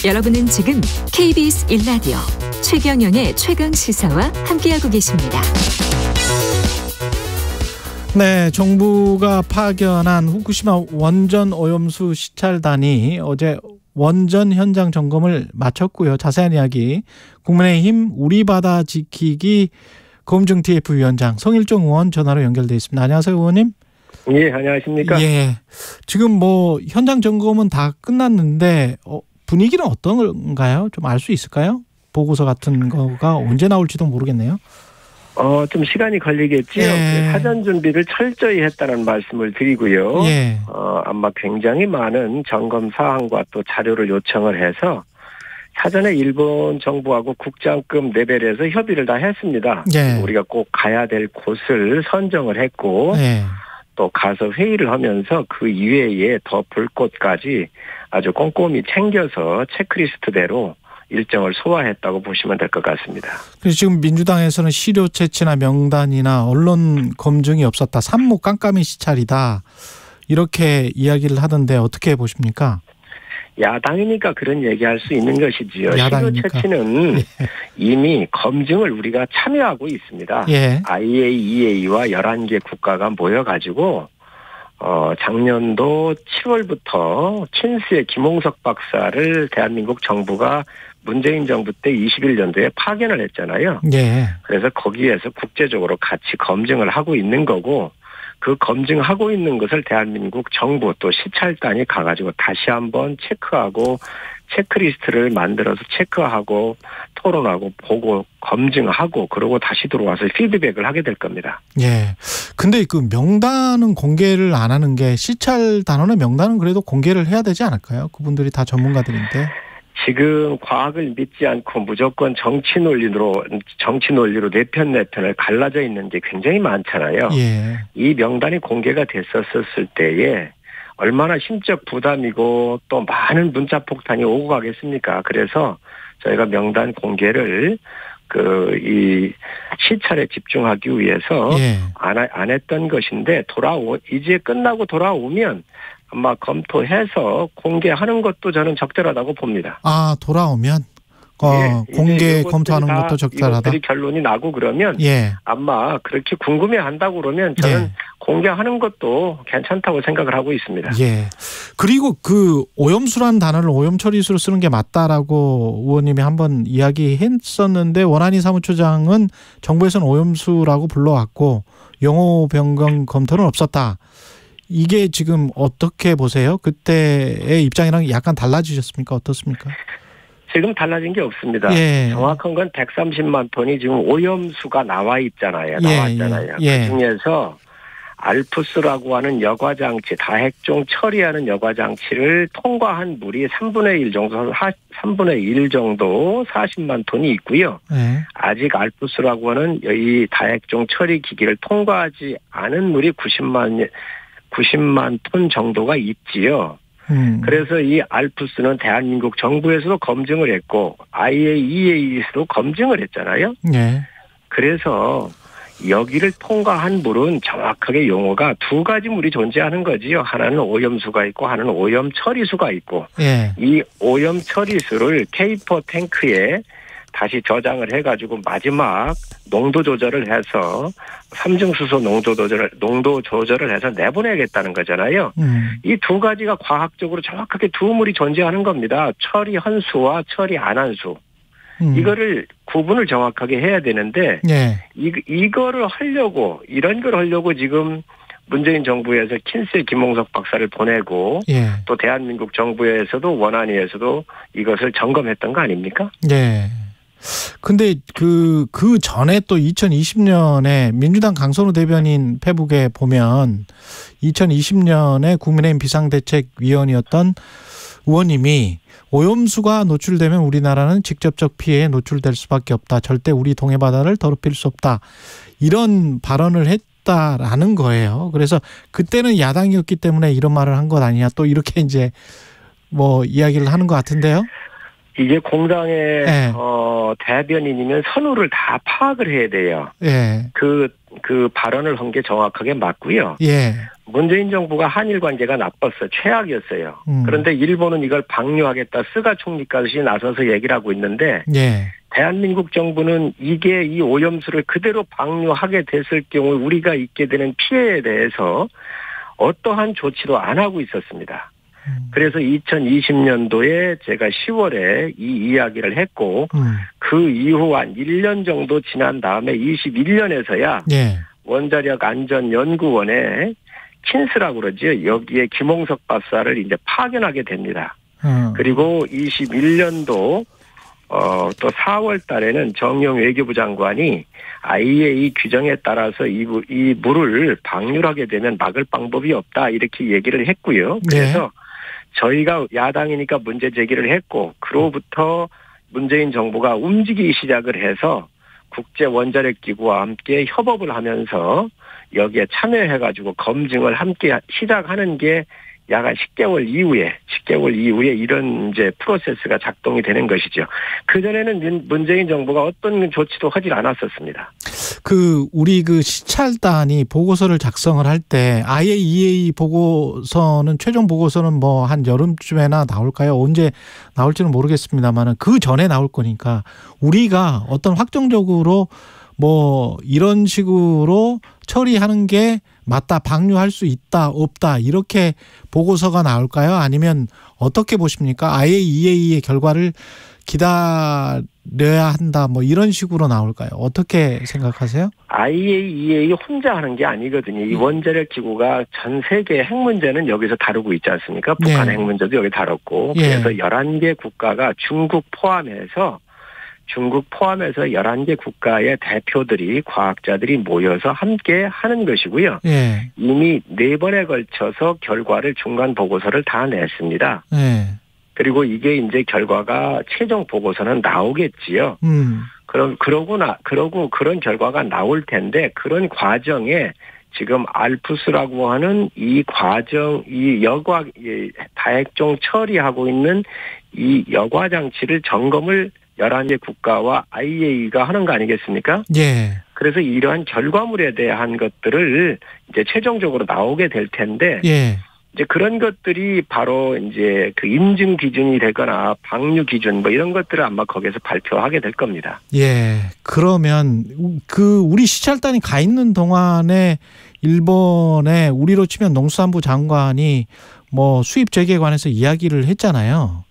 여러분은 지금 KBS 1라디오 최경영의 최강시사와 함께하고 계십니다. 네, 정부가 파견한 후쿠시마 원전 오염수 시찰단이 어제 원전 현장 점검을 마쳤고요. 자세한 이야기 국민의힘 우리 바다 지키기 검증 TF 위원장 성일종 의원 전화로 연결돼 있습니다. 안녕하세요, 의원님. 예, 안녕하십니까. 예, 지금 현장 점검은 다 끝났는데 분위기는 어떤가요? 좀 알 수 있을까요? 보고서 같은 거가 언제 나올지도 모르겠네요. 좀 시간이 걸리겠지요. 사전 준비를 철저히 했다는 말씀을 드리고요. 아마 굉장히 많은 점검 사항과 또 자료를 요청을 해서 사전에 일본 정부하고 국장급 레벨에서 협의를 다 했습니다. 우리가 꼭 가야 될 곳을 선정을 했고 또 가서 회의를 하면서 그 이외에 더 볼 곳까지 아주 꼼꼼히 챙겨서 체크리스트대로 일정을 소화했다고 보시면 될 것 같습니다. 그래서 지금 민주당에서는 시료 채취나 명단이나 언론 검증이 없었다. 산모 깜깜이 시찰이다. 이렇게 이야기를 하던데 어떻게 보십니까? 야당이니까 그런 얘기할 수 있는 것이지요. 야당이니까. 시료 채취는 이미 검증을 우리가 참여하고 있습니다. IAEA와 11개 국가가 모여가지고 작년도 7월부터 킨스의 김홍석 박사를 대한민국 정부가 문재인 정부 때 21년도에 파견을 했잖아요. 그래서 거기에서 국제적으로 같이 검증을 하고 있는 거고 그 검증하고 있는 것을 대한민국 정부 또 시찰단이 가가지고 다시 한번 체크하고 체크리스트를 만들어서 체크하고 토론하고 보고 검증하고 그러고 다시 들어와서 피드백을 하게 될 겁니다. 근데 그 명단은 공개를 안 하는 게 시찰 단원의 명단은 그래도 공개를 해야 되지 않을까요? 그분들이 다 전문가들인데. 지금 과학을 믿지 않고 무조건 정치 논리로 내 편을 갈라져 있는 게 굉장히 많잖아요. 이 명단이 공개가 됐었을 때에 얼마나 심적 부담이고 또 많은 문자 폭탄이 오고 가겠습니까? 그래서 저희가 명단 공개를 이 시찰에 집중하기 위해서 안 했던 것인데 이제 끝나고 돌아오면 아마 검토해서 공개하는 것도 저는 적절하다고 봅니다. 돌아오면 공개 검토하는 것도 적절하다. 이것들이 결론이 나고 그러면 아마 그렇게 궁금해한다고 그러면 저는 공개하는 것도 괜찮다고 생각을 하고 있습니다. 그리고 그 오염수란 단어를 오염처리수로 쓰는 게 맞다라고 의원님이 한번 이야기했었는데 원한희 사무처장은 정부에서는 오염수라고 불러왔고 용어 변경 검토는 없었다. 이게 지금 어떻게 보세요? 그때의 입장이랑 약간 달라지셨습니까? 어떻습니까? 지금 달라진 게 없습니다. 정확한 건 130만 톤이 지금 오염수가 나왔잖아요. 그중에서 알프스라고 하는 여과장치, 다핵종 처리하는 여과장치를 통과한 물이 3분의 1 정도 40만 톤이 있고요. 아직 알프스라고 하는 이 다핵종 처리 기기를 통과하지 않은 물이 90만 톤 정도가 있지요. 그래서 이 알프스는 대한민국 정부에서도 검증을 했고 IAEA에서도 검증을 했잖아요. 그래서 여기를 통과한 물은 정확하게 용어가 두 가지 물이 존재하는 거지요. 하나는 오염수가 있고 하나는 오염 처리수가 있고 이 오염 처리수를 K4 탱크에 다시 저장을 해가지고 마지막 농도 조절을 해서 삼중수소 농도 조절을 해서 내보내겠다는 거잖아요. 이 두 가지가 과학적으로 정확하게 두 물이 존재하는 겁니다. 처리 한수와 처리 안 한수. 이거를 구분을 정확하게 해야 되는데 이거를 하려고 이런 걸 하려고 지금 문재인 정부에서 킨스의 김홍석 박사를 보내고 또 대한민국 정부에서도 원안위에서도 이것을 점검했던 거 아닙니까? 네. 근데 그 전에 또 2020년에 민주당 강선우 대변인 페북에 보면 2020년에 국민의힘 비상대책위원이었던 의원님이 오염수가 노출되면 우리나라는 직접적 피해에 노출될 수밖에 없다. 절대 우리 동해 바다를 더럽힐 수 없다. 이런 발언을 했다라는 거예요. 그래서 그때는 야당이었기 때문에 이런 말을 한 것 아니냐. 또 이렇게 이제 뭐 이야기를 하는 것 같은데요. 이게 공당의 대변인이면 선우를 다 파악을 해야 돼요. 그 발언을 한 게 정확하게 맞고요. 문재인 정부가 한일 관계가 나빴어요. 최악이었어요. 그런데 일본은 이걸 방류하겠다. 스가 총리까지 나서서 얘기를 하고 있는데 대한민국 정부는 이게 이 오염수를 그대로 방류하게 됐을 경우 우리가 입게 되는 피해에 대해서 어떠한 조치도 안 하고 있었습니다. 그래서 2020년도에 제가 10월에 이 이야기를 했고 그 이후 한 1년 정도 지난 다음에 21년에서야 원자력 안전연구원에 킨스라고 그러죠. 여기에 김홍석 박사를 이제 파견하게 됩니다. 그리고 21년도 또 4월 달에는 정용 외교부 장관이 IAEA 규정에 따라서 이 물을 방류하게 되면 막을 방법이 없다 이렇게 얘기를 했고요. 그래서 저희가 야당이니까 문제 제기를 했고 그로부터 문재인 정부가 움직이기 시작을 해서 국제원자력기구와 함께 협업을 하면서 여기에 참여해가지고 검증을 함께 시작하는 게 약 한 10개월 이후에 이런 이제 프로세스가 작동이 되는 것이죠. 그전에는 문재인 정부가 어떤 조치도 하질 않았었습니다. 우리 시찰단이 보고서를 작성을 할 때 IAEA 보고서는 최종 보고서는 뭐 한 여름쯤에나 나올까요? 언제 나올지는 모르겠습니다만은 그 전에 나올 거니까 우리가 어떤 확정적으로 뭐 이런 식으로 처리하는 게 맞다, 방류할 수 있다, 없다 이렇게 보고서가 나올까요? 아니면 어떻게 보십니까? IAEA의 결과를 기다려야 한다, 뭐 이런 식으로 나올까요? 어떻게 생각하세요? IAEA 혼자 하는 게 아니거든요. 이 원자력 기구가 전 세계 핵 문제는 여기서 다루고 있지 않습니까? 북한 핵 문제도 여기 다뤘고 그래서 11개 국가가 중국 포함해서 11개 국가의 대표들이 과학자들이 모여서 함께 하는 것이고요. 이미 4번에 걸쳐서 결과를 중간 보고서를 다 냈습니다. 그리고 이게 이제 결과가 최종 보고서는 나오겠지요. 그러고 그런 결과가 나올 텐데 그런 과정에 지금 알프스라고 하는 이 과정, 다핵종 처리하고 있는 이 여과 장치를 점검을 11개 국가와 IAEA가 하는 거 아니겠습니까? 그래서 이러한 결과물에 대한 것들을 이제 최종적으로 나오게 될 텐데, 이제 그런 것들이 바로 이제 그 인증 기준이 되거나 방류 기준 뭐 이런 것들을 아마 거기서 발표하게 될 겁니다. 그러면 우리 시찰단이 가 있는 동안에 일본에 우리로 치면 농수산부 장관이 뭐 수입 재개에 관해서 이야기를 했잖아요.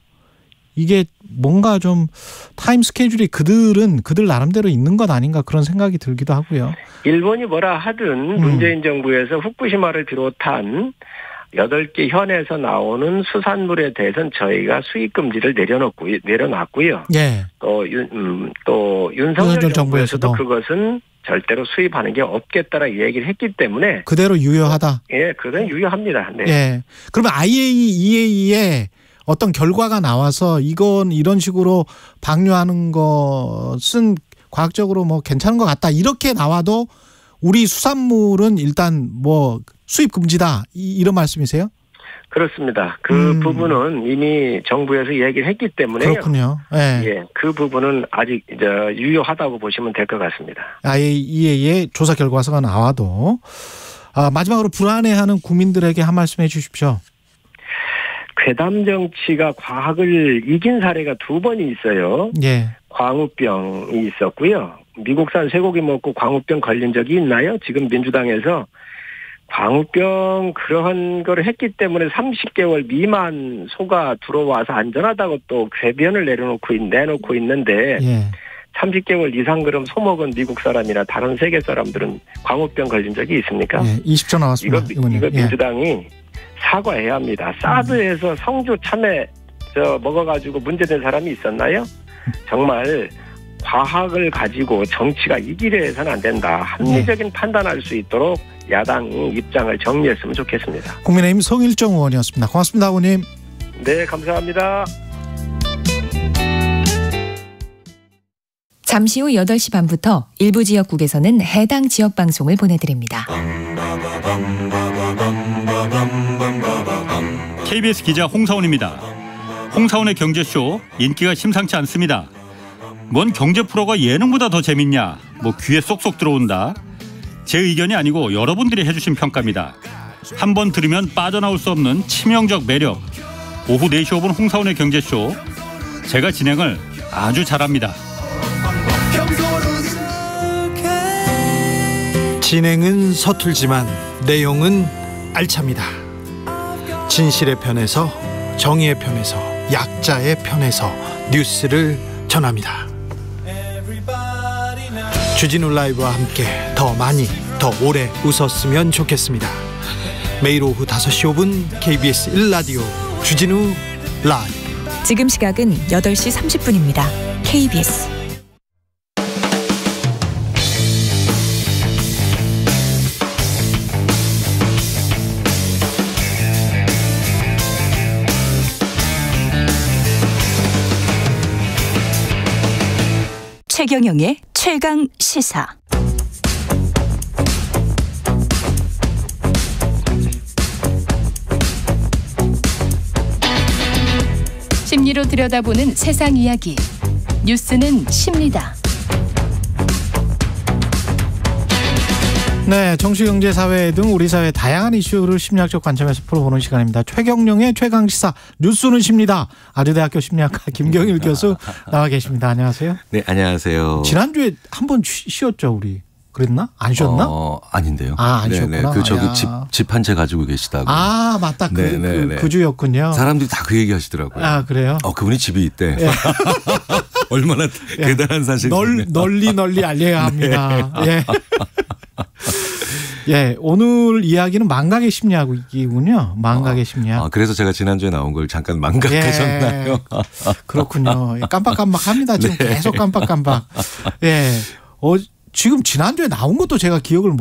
이게 뭔가 좀 타임 스케줄이 그들 나름대로 있는 것 아닌가 그런 생각이 들기도 하고요. 일본이 뭐라 하든 문재인 정부에서 후쿠시마를 비롯한 8개 현에서 나오는 수산물에 대해서는 저희가 수입 금지를 내려놨고요. 또 윤석열 정부에서도 그것은 절대로 수입하는 게 없겠다라 얘기를 했기 때문에 그대로 유효하다. 그건 유효합니다. 그러면 IAEA의 어떤 결과가 나와서 이런 식으로 방류하는 것은 과학적으로 뭐 괜찮은 것 같다 이렇게 나와도 우리 수산물은 일단 뭐 수입 금지다 이런 말씀이세요? 그렇습니다. 그 부분은 이미 정부에서 얘기를 했기 때문에 그렇군요. 그 부분은 아직 이제 유효하다고 보시면 될 것 같습니다. IAEA의 조사 결과서가 나와도 마지막으로 불안해하는 국민들에게 한 말씀 해주십시오. 괴담 정치가 과학을 이긴 사례가 2번이 있어요. 광우병이 있었고요. 미국산 쇠고기 먹고 광우병 걸린 적이 있나요? 지금 민주당에서 광우병 그러한 거를 했기 때문에 30개월 미만 소가 들어와서 안전하다고 또 궤변을 내놓고 있는데 30개월 이상 그럼 소 먹은 미국 사람이나 다른 세계 사람들은 광우병 걸린 적이 있습니까? 20초 나왔습니다. 이거 민주당이 사과해야 합니다. 사드에서 성주 참외 먹어가지고 문제된 사람이 있었나요? 정말 과학을 가지고 정치가 이기려 해서는 안 된다. 합리적인 판단할 수 있도록 야당이 입장을 정리했으면 좋겠습니다. 국민의힘 송일정 의원이었습니다. 고맙습니다, 의원님. 네, 감사합니다. 잠시 후 8시 반부터 일부 지역국에서는 해당 지역 방송을 보내드립니다. KBS 기자 홍사원입니다. 홍사원의 경제쇼 인기가 심상치 않습니다. 뭔 경제 프로가 예능보다 더 재밌냐? 뭐 귀에 쏙쏙 들어온다. 제 의견이 아니고 여러분들이 해주신 평가입니다. 한번 들으면 빠져나올 수 없는 치명적 매력. 오후 4시 5분 홍사원의 경제쇼. 제가 진행을 아주 잘합니다. 진행은 서툴지만 내용은 알찹니다. 진실의 편에서, 정의의 편에서, 약자의 편에서 뉴스를 전합니다. 주진우 라이브와 함께 더 많이, 더 오래 웃었으면 좋겠습니다. 매일 오후 5시 5분 KBS 1라디오 주진우 라이브. 지금 시각은 8시 30분입니다. KBS 최경영의 최강 시사. 심리로 들여다보는 세상 이야기. 뉴스는 십니다. 네, 정치, 경제, 사회 등 우리 사회 다양한 이슈를 심리학적 관점에서 풀어보는 시간입니다. 최경영의 최강시사 뉴스는 십니다. 아주대학교 심리학과 김경일 교수 나와 계십니다. 안녕하세요. 네, 안녕하세요. 지난주에 한번 쉬었죠, 우리. 그랬나? 안 쉬었나? 아닌데요. 안 쉬었구나. 그 저기 집 한 채 가지고 계시다고. 아, 맞다. 그 주였군요. 사람들이 다 그 얘기 하시더라고요. 아, 그래요? 그분이 집이 있대. 네. 얼마나 대단한 사실이네. 널리 알려야 합니다. 네. 예, 오늘 이야기는 망각의 심리학이군요. 망각의 심리학. 그래서 제가 지난주에 나온 걸 잠깐 망각하셨나요? 그렇군요. 깜빡깜빡합니다. 지금 계속 깜빡깜빡. 예. 지금 지난주에 나온 것도 제가 기억을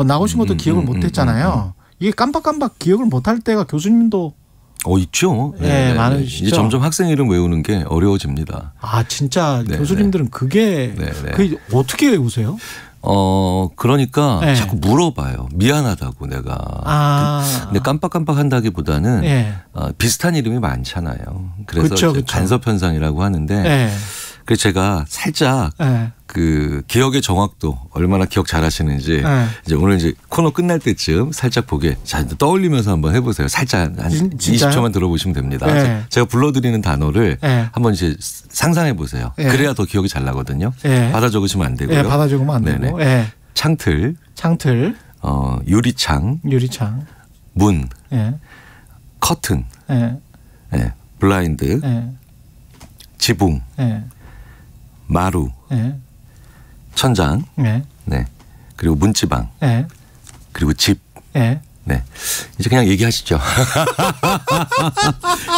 나오신 것도 기억을 못 했잖아요. 이게 깜빡깜빡 기억을 못할 때가 교수님도 있죠. 네, 많으시죠. 이제 점점 학생 이름 외우는 게 어려워집니다. 아, 진짜 교수님들은 그게 어떻게 외우세요? 그러니까 자꾸 물어봐요. 미안하다고 내가. 근데 깜빡깜빡 한다기보다는 비슷한 이름이 많잖아요. 그래서 그쵸. 간섭 현상이라고 하는데 그래서 제가 살짝 그 기억의 정확도 얼마나 기억 잘하시는지 이제 오늘 이제 코너 끝날 때쯤 살짝 보게 자 떠올리면서 한번 해보세요. 살짝 한 20초만 들어보시면 됩니다. 제가 불러드리는 단어를 한번 이제 상상해 보세요. 그래야 더 기억이 잘 나거든요. 받아 적으시면 안 되고요. 받아 적으면 안 되고. 창틀, 유리창, 문, 커튼, 블라인드, 지붕, 마루, 천장, 그리고 문지방, 그리고 집. 이제 그냥 얘기하시죠.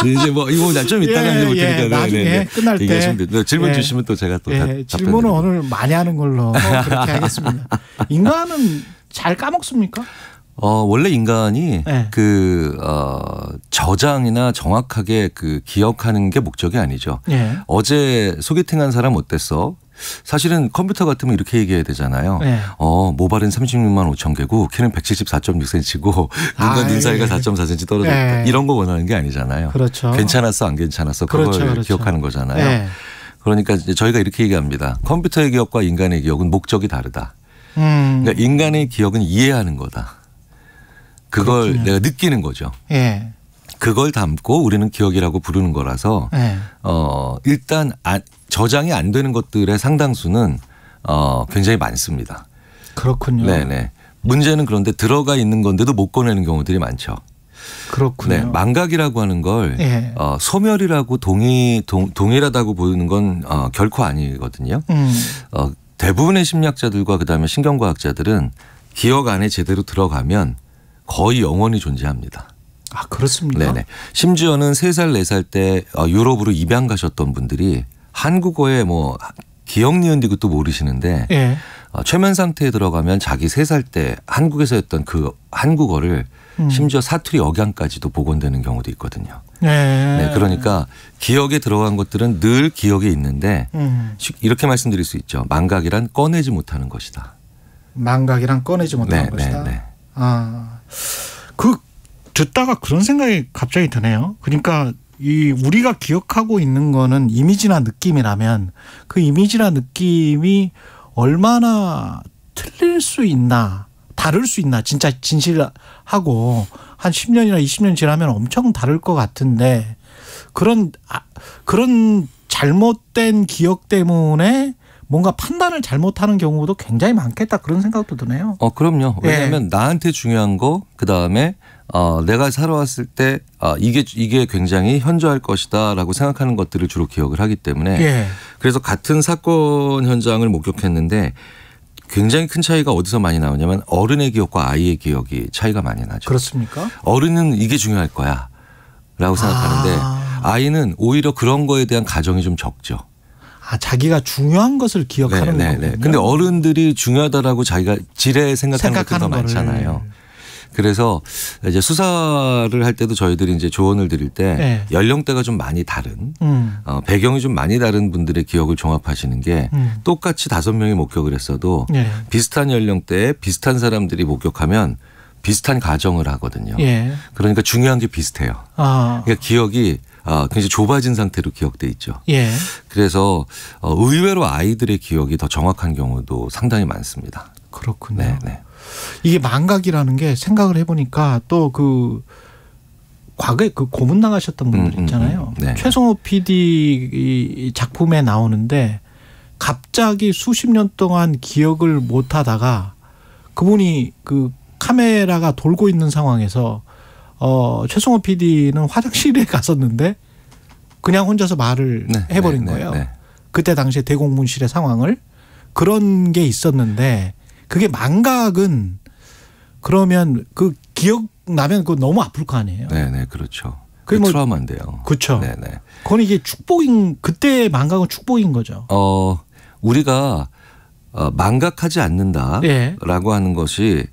이제 뭐 이거 좀 이따가 이제 볼 테니까 나중에 끝날 때 질문 주시면 또 제가 또 질문은 오늘 많이 하는 걸로 그렇게 하겠습니다. 인간은 잘 까먹습니까? 원래 인간이 저장이나 정확하게 그 기억하는 게 목적이 아니죠. 어제 소개팅한 사람 어땠어? 사실은 컴퓨터 같으면 이렇게 얘기해야 되잖아요. 모발은 36만 5천 개고 키는 174.6cm고 눈과 눈 사이가 4.4cm 떨어져 있다. 이런 거 원하는 게 아니잖아요. 그렇죠. 괜찮았어 안 괜찮았어 그걸 기억하는 거잖아요. 그러니까 이제 저희가 이렇게 얘기합니다. 컴퓨터의 기억과 인간의 기억은 목적이 다르다. 그러니까 인간의 기억은 이해하는 거다. 그걸 그렇군요. 내가 느끼는 거죠. 그걸 담고 우리는 기억이라고 부르는 거라서 일단 저장이 안 되는 것들의 상당수는 굉장히 많습니다. 그렇군요. 네네. 문제는 그런데 들어가 있는 건데도 못 꺼내는 경우들이 많죠. 그렇군요. 네, 망각이라고 하는 걸 예. 소멸이라고 동일하다고 보이는 건 결코 아니거든요. 대부분의 심리학자들과 그다음에 신경과학자들은 기억 안에 제대로 들어가면 거의 영원히 존재합니다. 아, 그렇습니까? 네네. 심지어는 3살, 4살 때 유럽으로 입양 가셨던 분들이 한국어에 뭐 기억 니은 디귿도 모르시는데 예. 최면 상태에 들어가면 자기 3살 때 한국에서 했던 그 한국어를 심지어 사투리 억양까지도 복원되는 경우도 있거든요. 네, 그러니까 기억에 들어간 것들은 늘 기억에 있는데 이렇게 말씀드릴 수 있죠. 망각이란 꺼내지 못하는 것이다. 망각이란 꺼내지 못하는 것이다. 네. 아, 듣다가 그런 생각이 갑자기 드네요. 그러니까 우리가 기억하고 있는 거는 이미지나 느낌이라면 그 이미지나 느낌이 얼마나 틀릴 수 있나, 다를 수 있나, 진짜 진실하고 한 10년이나 20년 지나면 엄청 다를 것 같은데 그런 잘못된 기억 때문에 뭔가 판단을 잘못하는 경우도 굉장히 많겠다, 그런 생각도 드네요. 그럼요. 왜냐하면 나한테 중요한 거, 그다음에 내가 살아왔을 때 이게 굉장히 현저할 것이다라고 생각하는 것들을 주로 기억을 하기 때문에 그래서 같은 사건 현장을 목격했는데 굉장히 큰 차이가 어디서 많이 나오냐면 어른의 기억과 아이의 기억이 차이가 많이 나죠. 그렇습니까? 어른은 이게 중요할 거야 라고 생각하는데 아이는 오히려 그런 거에 대한 가정이 좀 적죠. 자기가 중요한 것을 기억하는 거군요. 근데 어른들이 중요하다라고 자기가 지레 생각하는 것도 많잖아요. 그래서 이제 수사를 할 때도 저희들이 이제 조언을 드릴 때 연령대가 좀 많이 다른 배경이 좀 많이 다른 분들의 기억을 종합하시는 게 똑같이 5명이 목격을 했어도 비슷한 연령대에 비슷한 사람들이 목격하면 비슷한 가정을 하거든요. 그러니까 중요한 게 비슷해요. 그러니까 기억이 굉장히 좁아진 상태로 기억돼 있죠. 그래서 의외로 아이들의 기억이 더 정확한 경우도 상당히 많습니다. 그렇군요. 이게 망각이라는 게 생각을 해보니까 또 과거에 고문 나가셨던 분들 있잖아요. 최성호 PD 작품에 나오는데 갑자기 수십 년 동안 기억을 못 하다가 그분이 카메라가 돌고 있는 상황에서 최성호 PD는 화장실에 갔었는데 그냥 혼자서 말을 해버린 거예요. 그때 당시에 대공분실의 상황을. 그런 게 있었는데 그게 망각은 그러면 기억 나면 너무 아플 거 아니에요. 네, 그렇죠. 그 트라우마인데요. 그렇죠. 그건 이게 그때 망각은 축복인 거죠. 우리가 망각하지 않는다라고 하는 것이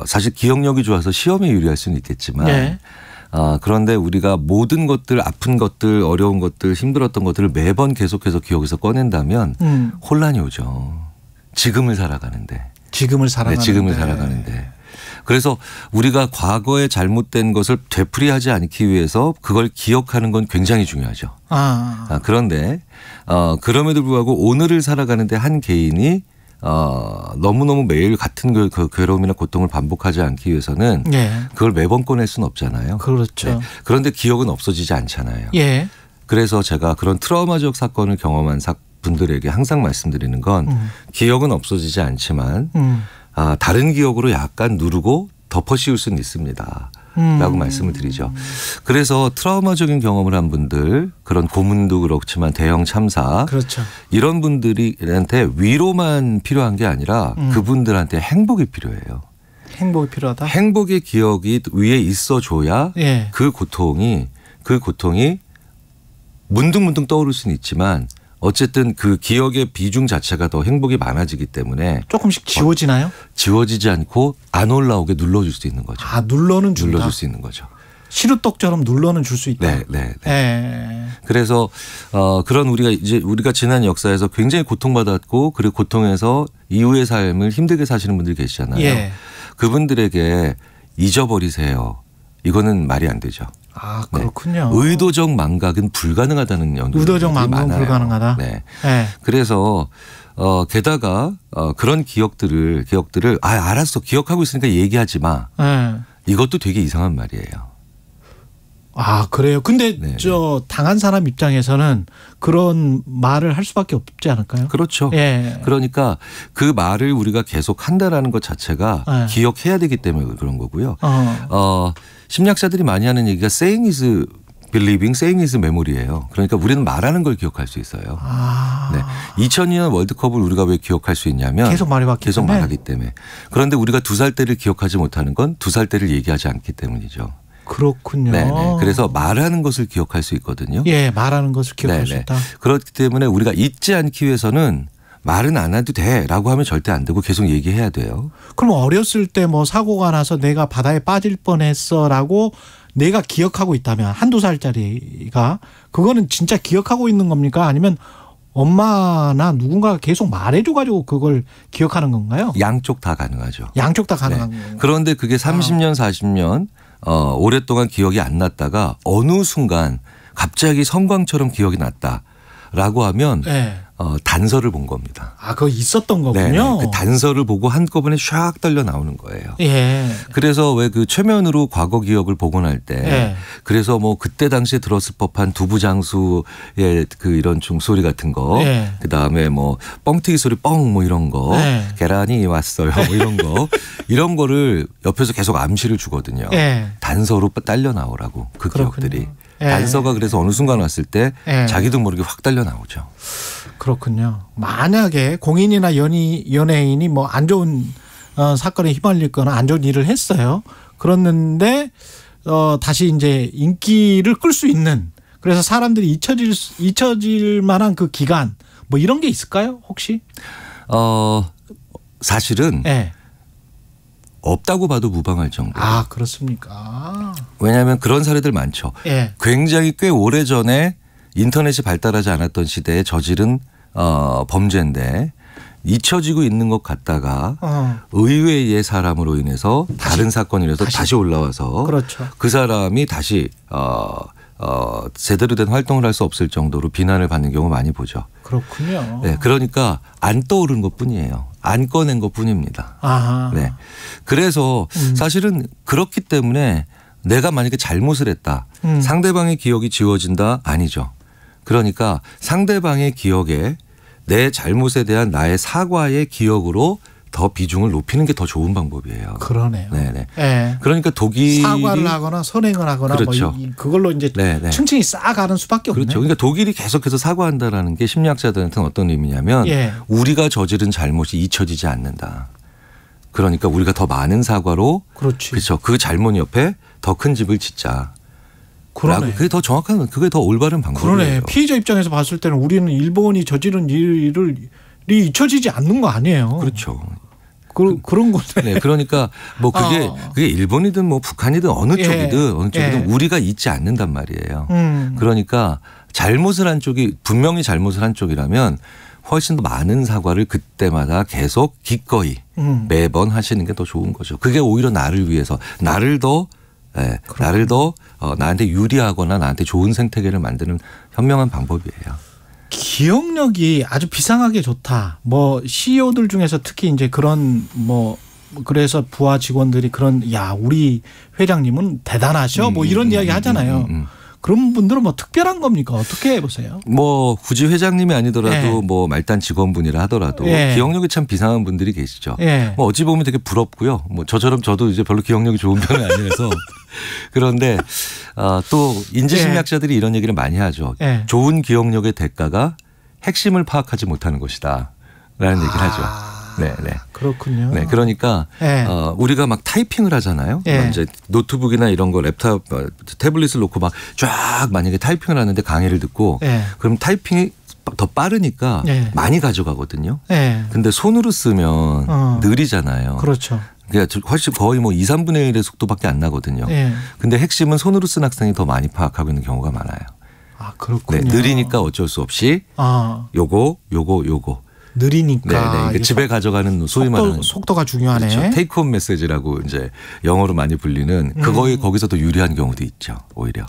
사실 기억력이 좋아서 시험에 유리할 수는 있겠지만 그런데 우리가 모든 것들, 아픈 것들, 어려운 것들, 힘들었던 것들을 매번 계속해서 기억에서 꺼낸다면 혼란이 오죠. 지금을 살아가는데. 그래서 우리가 과거에 잘못된 것을 되풀이하지 않기 위해서 그걸 기억하는 건 굉장히 중요하죠. 그런데 그럼에도 불구하고 오늘을 살아가는데 한 개인이 너무너무 매일 같은 괴로움이나 고통을 반복하지 않기 위해서는 그걸 매번 꺼낼 수는 없잖아요. 그렇죠. 그런데 기억은 없어지지 않잖아요. 그래서 제가 그런 트라우마적 사건을 경험한 분들에게 항상 말씀드리는 건 기억은 없어지지 않지만 다른 기억으로 약간 누르고 덮어씌울 수는 있습니다. 라고 말씀을 드리죠. 그래서 트라우마적인 경험을 한 분들, 그런 고문도 그렇지만 대형 참사, 이런 분들한테 위로만 필요한 게 아니라 그분들한테 행복이 필요해요. 행복이 필요하다? 행복의 기억이 위에 있어줘야 그 고통이 문득문득 떠오를 수는 있지만 어쨌든 그 기억의 비중 자체가 더 행복이 많아지기 때문에 조금씩 지워지나요? 지워지지 않고 안 올라오게 눌러줄 수 있는 거죠. 눌러는 준다? 눌러줄 수 있는 거죠. 시루떡처럼 눌러는 줄 수 있다. 그래서 그런 우리가 지난 역사에서 굉장히 고통받았고 그리고 고통에서 이후의 삶을 힘들게 사시는 분들이 계시잖아요. 그분들에게 잊어버리세요. 이거는 말이 안 되죠. 그렇군요. 의도적 망각은 불가능하다는 연구들이 의도적 망각은 많아요. 불가능하다. 그래서 게다가 그런 기억들을 알았어, 기억하고 있으니까 얘기하지 마. 이것도 되게 이상한 말이에요. 아, 그래요? 근데 저 당한 사람 입장에서는 그런 말을 할 수밖에 없지 않을까요? 그렇죠. 예. 그러니까 그 말을 우리가 계속 한다라는 것 자체가 기억해야 되기 때문에 그런 거고요. 심리학자들이 많이 하는 얘기가 saying is believing, saying is memory예요. 그러니까 우리는 말하는 걸 기억할 수 있어요. 네. 2002년 월드컵을 우리가 왜 기억할 수 있냐면 계속 말하기 때문에. 그런데 우리가 2살 때를 기억하지 못하는 건 2살 때를 얘기하지 않기 때문이죠. 그렇군요. 네네. 그래서 말하는 것을 기억할 수 있거든요. 예, 말하는 것을 기억할 수 있다. 그렇기 때문에 우리가 잊지 않기 위해서는 말은 안 해도 돼라고 하면 절대 안 되고 계속 얘기해야 돼요. 그럼 어렸을 때 뭐 사고가 나서 내가 바다에 빠질 뻔했어라고 내가 기억하고 있다면 한두 살짜리가 그거는 진짜 기억하고 있는 겁니까? 아니면 엄마나 누군가가 계속 말해줘가지고 그걸 기억하는 건가요? 양쪽 다 가능하죠. 양쪽 다 가능한 거예요. 그런데 그게 30년, 40년 오랫동안 기억이 안 났다가 어느 순간 갑자기 성광처럼 기억이 났다라고 하면 단서를 본 겁니다. 아, 그거 있었던 거군요. 네네. 그 단서를 보고 한꺼번에 샥 떨려 나오는 거예요. 예. 그래서 왜 그 최면으로 과거 기억을 복원할 때 그래서 뭐 그때 당시에 들었을 법한 두부장수의 그 이런 종소리 같은 거 그다음에 뭐 뻥튀기 소리 뻥 뭐 이런 거 계란이 왔어요 뭐 이런 거 이런 거를 옆에서 계속 암시를 주거든요. 단서로 딸려 나오라고 그 기억들이. 단서가 그래서 어느 순간 왔을 때 자기도 모르게 확 딸려 나오죠. 그렇군요. 만약에 공인이나 연예인이 뭐 안 좋은 사건에 휘말리거나 안 좋은 일을 했어요. 그랬는데 다시 이제 인기를 끌 수 있는 그래서 사람들이 잊혀질 만한 그 기간 뭐 이런 게 있을까요? 혹시? 사실은 없다고 봐도 무방할 정도. 아, 그렇습니까? 왜냐하면 그런 사례들 많죠. 굉장히 꽤 오래전에 인터넷이 발달하지 않았던 시대에 저지른 범죄인데 잊혀지고 있는 것 같다가 의외의 사람으로 인해서 다른 사건이 인해서 다시 올라와서 그렇죠. 그 사람이 다시 제대로 된 활동을 할 수 없을 정도로 비난을 받는 경우 많이 보죠. 그렇군요. 네, 그러니까 안 떠오른 것뿐이에요. 안 꺼낸 것뿐입니다. 아하. 네, 그래서 사실은 그렇기 때문에 내가 만약에 잘못을 했다. 상대방의 기억이 지워진다? 아니죠. 그러니까 상대방의 기억에 내 잘못에 대한 나의 사과의 기억으로 더 비중을 높이는 게 더 좋은 방법이에요. 그러네요. 네네. 네. 그러니까 독일이 사과를 하거나 선행을 하거나 그렇죠. 뭐 그걸로 이제 층층이 쌓아가는 수밖에 없네요. 그렇죠. 그러니까 독일이 계속해서 사과한다라는 게 심리학자들한테는 어떤 의미냐면 우리가 저지른 잘못이 잊혀지지 않는다. 그러니까 우리가 더 많은 사과로 그렇죠. 그 잘못 옆에 더 큰 집을 짓자. 그러네. 그게 더 정확한, 그게 더 올바른 방법이에요. 그러네. 피해자 입장에서 봤을 때는 우리는 일본이 저지른 일이 잊혀지지 않는 거 아니에요. 그렇죠. 그런 건데. 네, 그러니까 뭐 그게 일본이든 뭐 북한이든 어느 쪽이든 우리가 잊지 않는단 말이에요. 그러니까 잘못을 한 쪽이 분명히 잘못을 한 쪽이라면 훨씬 더 많은 사과를 그때마다 계속 기꺼이 매번 하시는 게 더 좋은 거죠. 그게 오히려 나를 위해서 나를 더 나한테 유리하거나 나한테 좋은 생태계를 만드는 현명한 방법이에요. 기억력이 아주 비상하게 좋다. 뭐 CEO들 중에서 특히 이제 그런 뭐 그래서 부하 직원들이 그런 야 우리 회장님은 대단하셔 뭐 이런 이야기 하잖아요. 그런 분들은 뭐 특별한 겁니까? 어떻게 보세요? 뭐 굳이 회장님이 아니더라도 뭐 말단 직원분이라 하더라도 기억력이 참 비상한 분들이 계시죠. 뭐 어찌 보면 되게 부럽고요. 뭐 저처럼 저도 이제 별로 기억력이 좋은 편은 아니어서 그런데 또 인지심리학자들이 이런 얘기를 많이 하죠. 좋은 기억력의 대가가 핵심을 파악하지 못하는 것이다라는 얘기를 하죠. 네네. 그렇군요. 네, 그러니까 우리가 막 타이핑을 하잖아요. 이제 노트북이나 이런 거 랩탑, 태블릿을 놓고 막 쫙 만약에 타이핑을 하는데 강의를 듣고 그럼 타이핑이 더 빠르니까 많이 가져가거든요. 근데 손으로 쓰면 느리잖아요. 그렇죠. 그러니까 훨씬 거의 뭐 2, 3분의 1의 속도밖에 안 나거든요. 근데 핵심은 손으로 쓴 학생이 더 많이 파악하고 있는 경우가 많아요. 아, 그렇군요. 네, 느리니까 어쩔 수 없이 요거. 느리니까. 네, 그러니까 집에 가져가는 소위 말하는 속도가 중요하네. 그렇죠. 테이크홈 메시지라고 이제 영어로 많이 불리는 그거에 거기서 더 유리한 경우도 있죠. 오히려.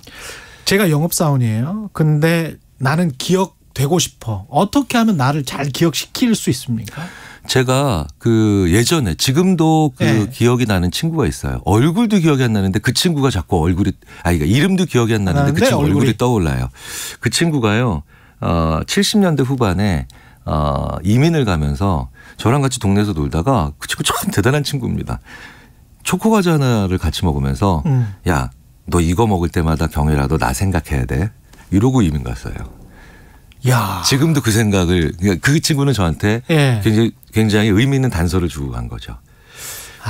제가 영업사원이에요. 근데 나는 기억되고 싶어. 어떻게 하면 나를 잘 기억시킬 수 있습니까? 제가 그 예전에 지금도 그 기억이 나는 친구가 있어요. 얼굴도 기억이 안 나는데 그 친구가 자꾸 그러니까 이름도 기억이 안 나는데 그 친구 얼굴이 떠올라요. 그 친구가요. 70년대 후반에 이민을 가면서 저랑 같이 동네에서 놀다가 그 친구 참 대단한 친구입니다. 초코과자 하나를 같이 먹으면서 야, 너 이거 먹을 때마다 경혜라도 나 생각해야 돼. 이러고 이민 갔어요. 야. 지금도 그 생각을 그 친구는 저한테 굉장히 의미 있는 단서를 주고 간 거죠.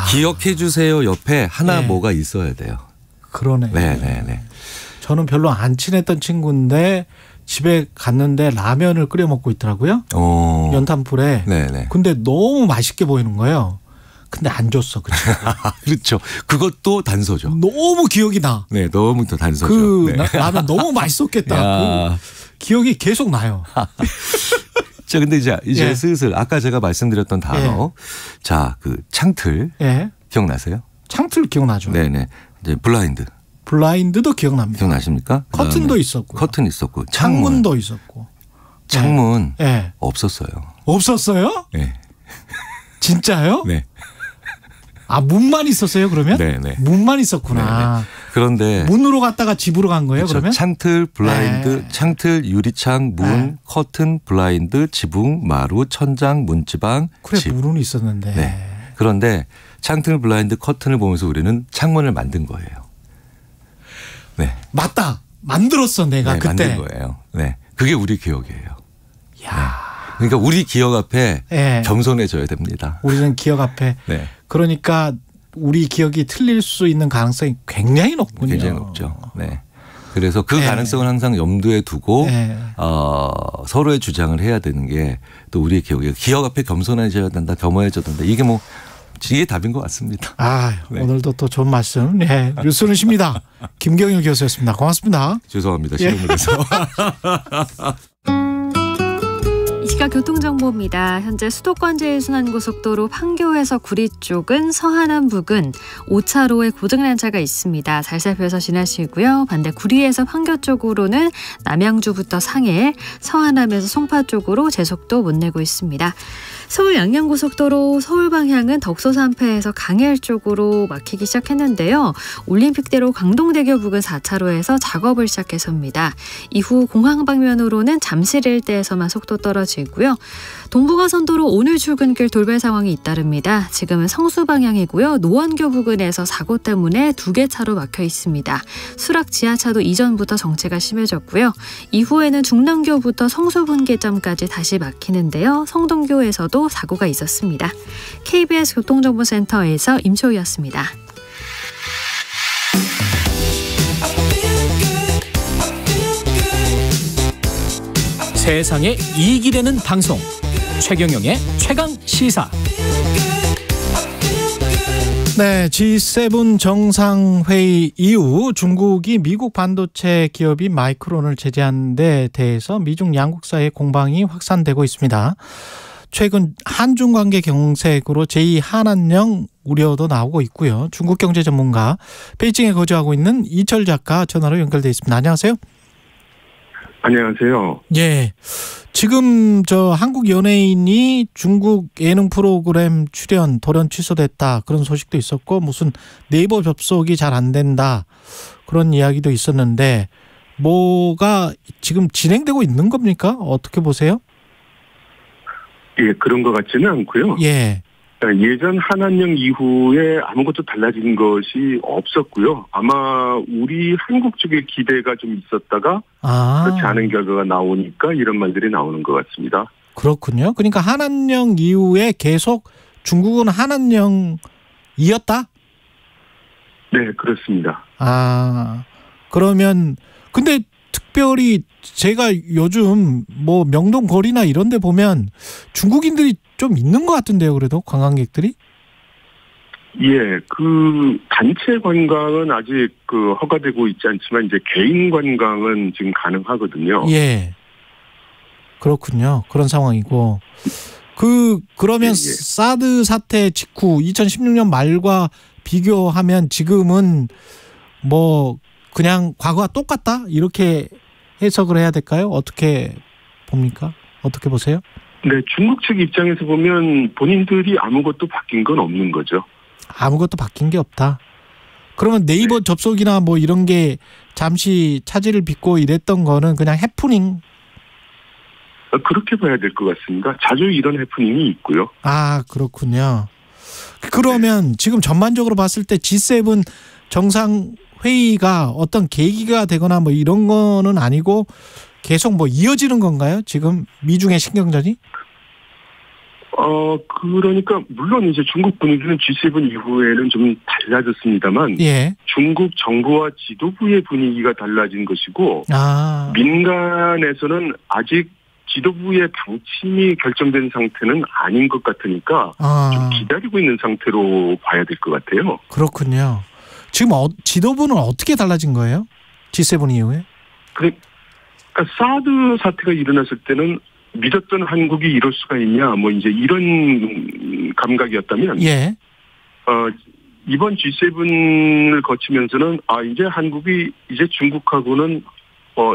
기억해 주세요 옆에 하나 뭐가 있어야 돼요. 그러네. 네네네. 저는 별로 안 친했던 친구인데 집에 갔는데 라면을 끓여 먹고 있더라고요. 연탄불에. 네네. 근데 너무 맛있게 보이는 거예요. 근데 안 줬어. 그렇죠. 그것도 단서죠. 너무 기억이 나. 네, 너무 또 단서죠. 그 라면 너무 맛있었겠다. 그 기억이 계속 나요. 자, 근데 이제 슬슬 아까 제가 말씀드렸던 단어. 자, 그 창틀. 기억나세요? 창틀 기억나죠. 네네. 이제 블라인드도 기억납니다. 기억나십니까? 커튼도 있었고. 커튼 있었고. 창문도 있었고. 창문 없었어요. 없었어요? 네. 진짜요? 네. 문만 있었어요, 그러면? 네네. 문만 있었구나. 네네. 그런데. 문으로 갔다가 집으로 간 거예요, 그렇죠. 그러면? 창틀, 블라인드, 창틀, 유리창, 문, 커튼, 블라인드, 지붕, 마루, 천장, 문지방. 그래, 집. 문은 있었는데. 네. 그런데 창틀, 블라인드, 커튼을 보면서 우리는 창문을 만든 거예요. 네. 맞다. 만들었어, 내가 그때. 만든 거예요. 네. 그게 우리 기억이에요. 야. 그러니까 우리 기억 앞에 겸손해져야 됩니다. 우리는 기억 앞에. 네. 그러니까 우리 기억이 틀릴 수 있는 가능성이 굉장히 높군요. 굉장히 높죠. 네. 그래서 그 가능성을 항상 염두에 두고 서로의 주장을 해야 되는 게 또 우리의 기억이에요. 기억 앞에 겸손해져야 된다, 겸허해져야 된다. 이게 답인 것 같습니다. 오늘도 또 좋은 말씀. 뉴스는 쉽니다. 김경일 교수였습니다. 고맙습니다. 죄송합니다. 시간을 내서. 이 시각 교통정보입니다. 현재 수도권 제1순환고속도로 판교에서 구리 쪽은 서하남 부근 5차로에 고장난차가 있습니다. 잘 살펴서 지나시고요. 반대 구리에서 판교 쪽으로는 남양주부터 상해, 서하남에서 송파 쪽으로 제속도 못 내고 있습니다. 서울 양양고속도로 서울 방향은 덕소 3패에서 강일 쪽으로 막히기 시작했는데요. 올림픽대로 강동대교 부근 4차로에서 작업을 시작해서입니다. 이후 공항 방면으로는 잠실 일대에서만 속도 떨어지고요. 동부가선도로 오늘 출근길 돌발 상황이 잇따릅니다. 지금은 성수 방향이고요. 노원교 부근에서 사고 때문에 2개 차로 막혀 있습니다. 수락 지하차도 이전부터 정체가 심해졌고요. 이후에는 중랑교부터 성수 분기점까지 다시 막히는데요. 성동교에서도 사고가 있었습니다. KBS 교통정보센터에서 임초희였습니다. 세상에 이익이 되는 방송 최경영의 최강시사. 네, G7 정상회의 이후 중국이 미국 반도체 기업인 마이크론을 제재한 데 대해서 미중 양국 사이의 공방이 확산되고 있습니다. 최근 한중 관계 경색으로 제2한한령 우려도 나오고 있고요. 중국 경제 전문가 베이징에 거주하고 있는 이철 작가 전화로 연결돼 있습니다. 안녕하세요. 안녕하세요. 예. 지금 한국 연예인이 중국 예능 프로그램 출연 돌연 취소됐다 그런 소식도 있었고 무슨 네이버 접속이 잘 안 된다 그런 이야기도 있었는데 뭐가 지금 진행되고 있는 겁니까? 어떻게 보세요? 예, 그런 것 같지는 않고요. 예. 예전 한한령 이후에 아무것도 달라진 것이 없었고요. 아마 우리 한국 쪽의 기대가 좀 있었다가 그렇지 않은 결과가 나오니까 이런 말들이 나오는 것 같습니다. 그렇군요. 그러니까 한한령 이후에 계속 중국은 한한령이었다? 네, 그렇습니다. 그러면 근데 특별히 제가 요즘 뭐 명동 거리나 이런 데 보면 중국인들이 좀 있는 것 같은데요. 그래도 관광객들이? 예, 그 단체 관광은 아직 허가되고 있지 않지만 이제 개인 관광은 지금 가능하거든요. 예. 그렇군요. 그런 상황이고. 그러면 사드 사태 직후 2016년 말과 비교하면 지금은 뭐 그냥 과거와 똑같다? 이렇게 해석을 해야 될까요? 어떻게 봅니까? 어떻게 보세요? 네, 중국 측 입장에서 보면 본인들이 아무것도 바뀐 건 없는 거죠. 아무것도 바뀐 게 없다. 그러면 네이버 접속이나 뭐 이런 게 잠시 차질을 빚고 이랬던 거는 그냥 해프닝? 그렇게 봐야 될 것 같습니다. 자주 이런 해프닝이 있고요. 아, 그렇군요. 그러면 지금 전반적으로 봤을 때 G7 정상회의가 어떤 계기가 되거나 뭐 이런 거는 아니고 계속 뭐 이어지는 건가요? 지금 미중의 신경전이? 그러니까 물론 이제 중국 분위기는 G7 이후에는 좀 달라졌습니다만 중국 정부와 지도부의 분위기가 달라진 것이고 민간에서는 아직 지도부의 방침이 결정된 상태는 아닌 것 같으니까 좀 기다리고 있는 상태로 봐야 될 것 같아요. 그렇군요. 지금 지도부는 어떻게 달라진 거예요? G7 이후에? 그러니까 사드 사태가 일어났을 때는 믿었던 한국이 이럴 수가 있냐, 뭐 이제 이런 감각이었다면, 이번 G7을 거치면서는 이제 한국이 이제 중국하고는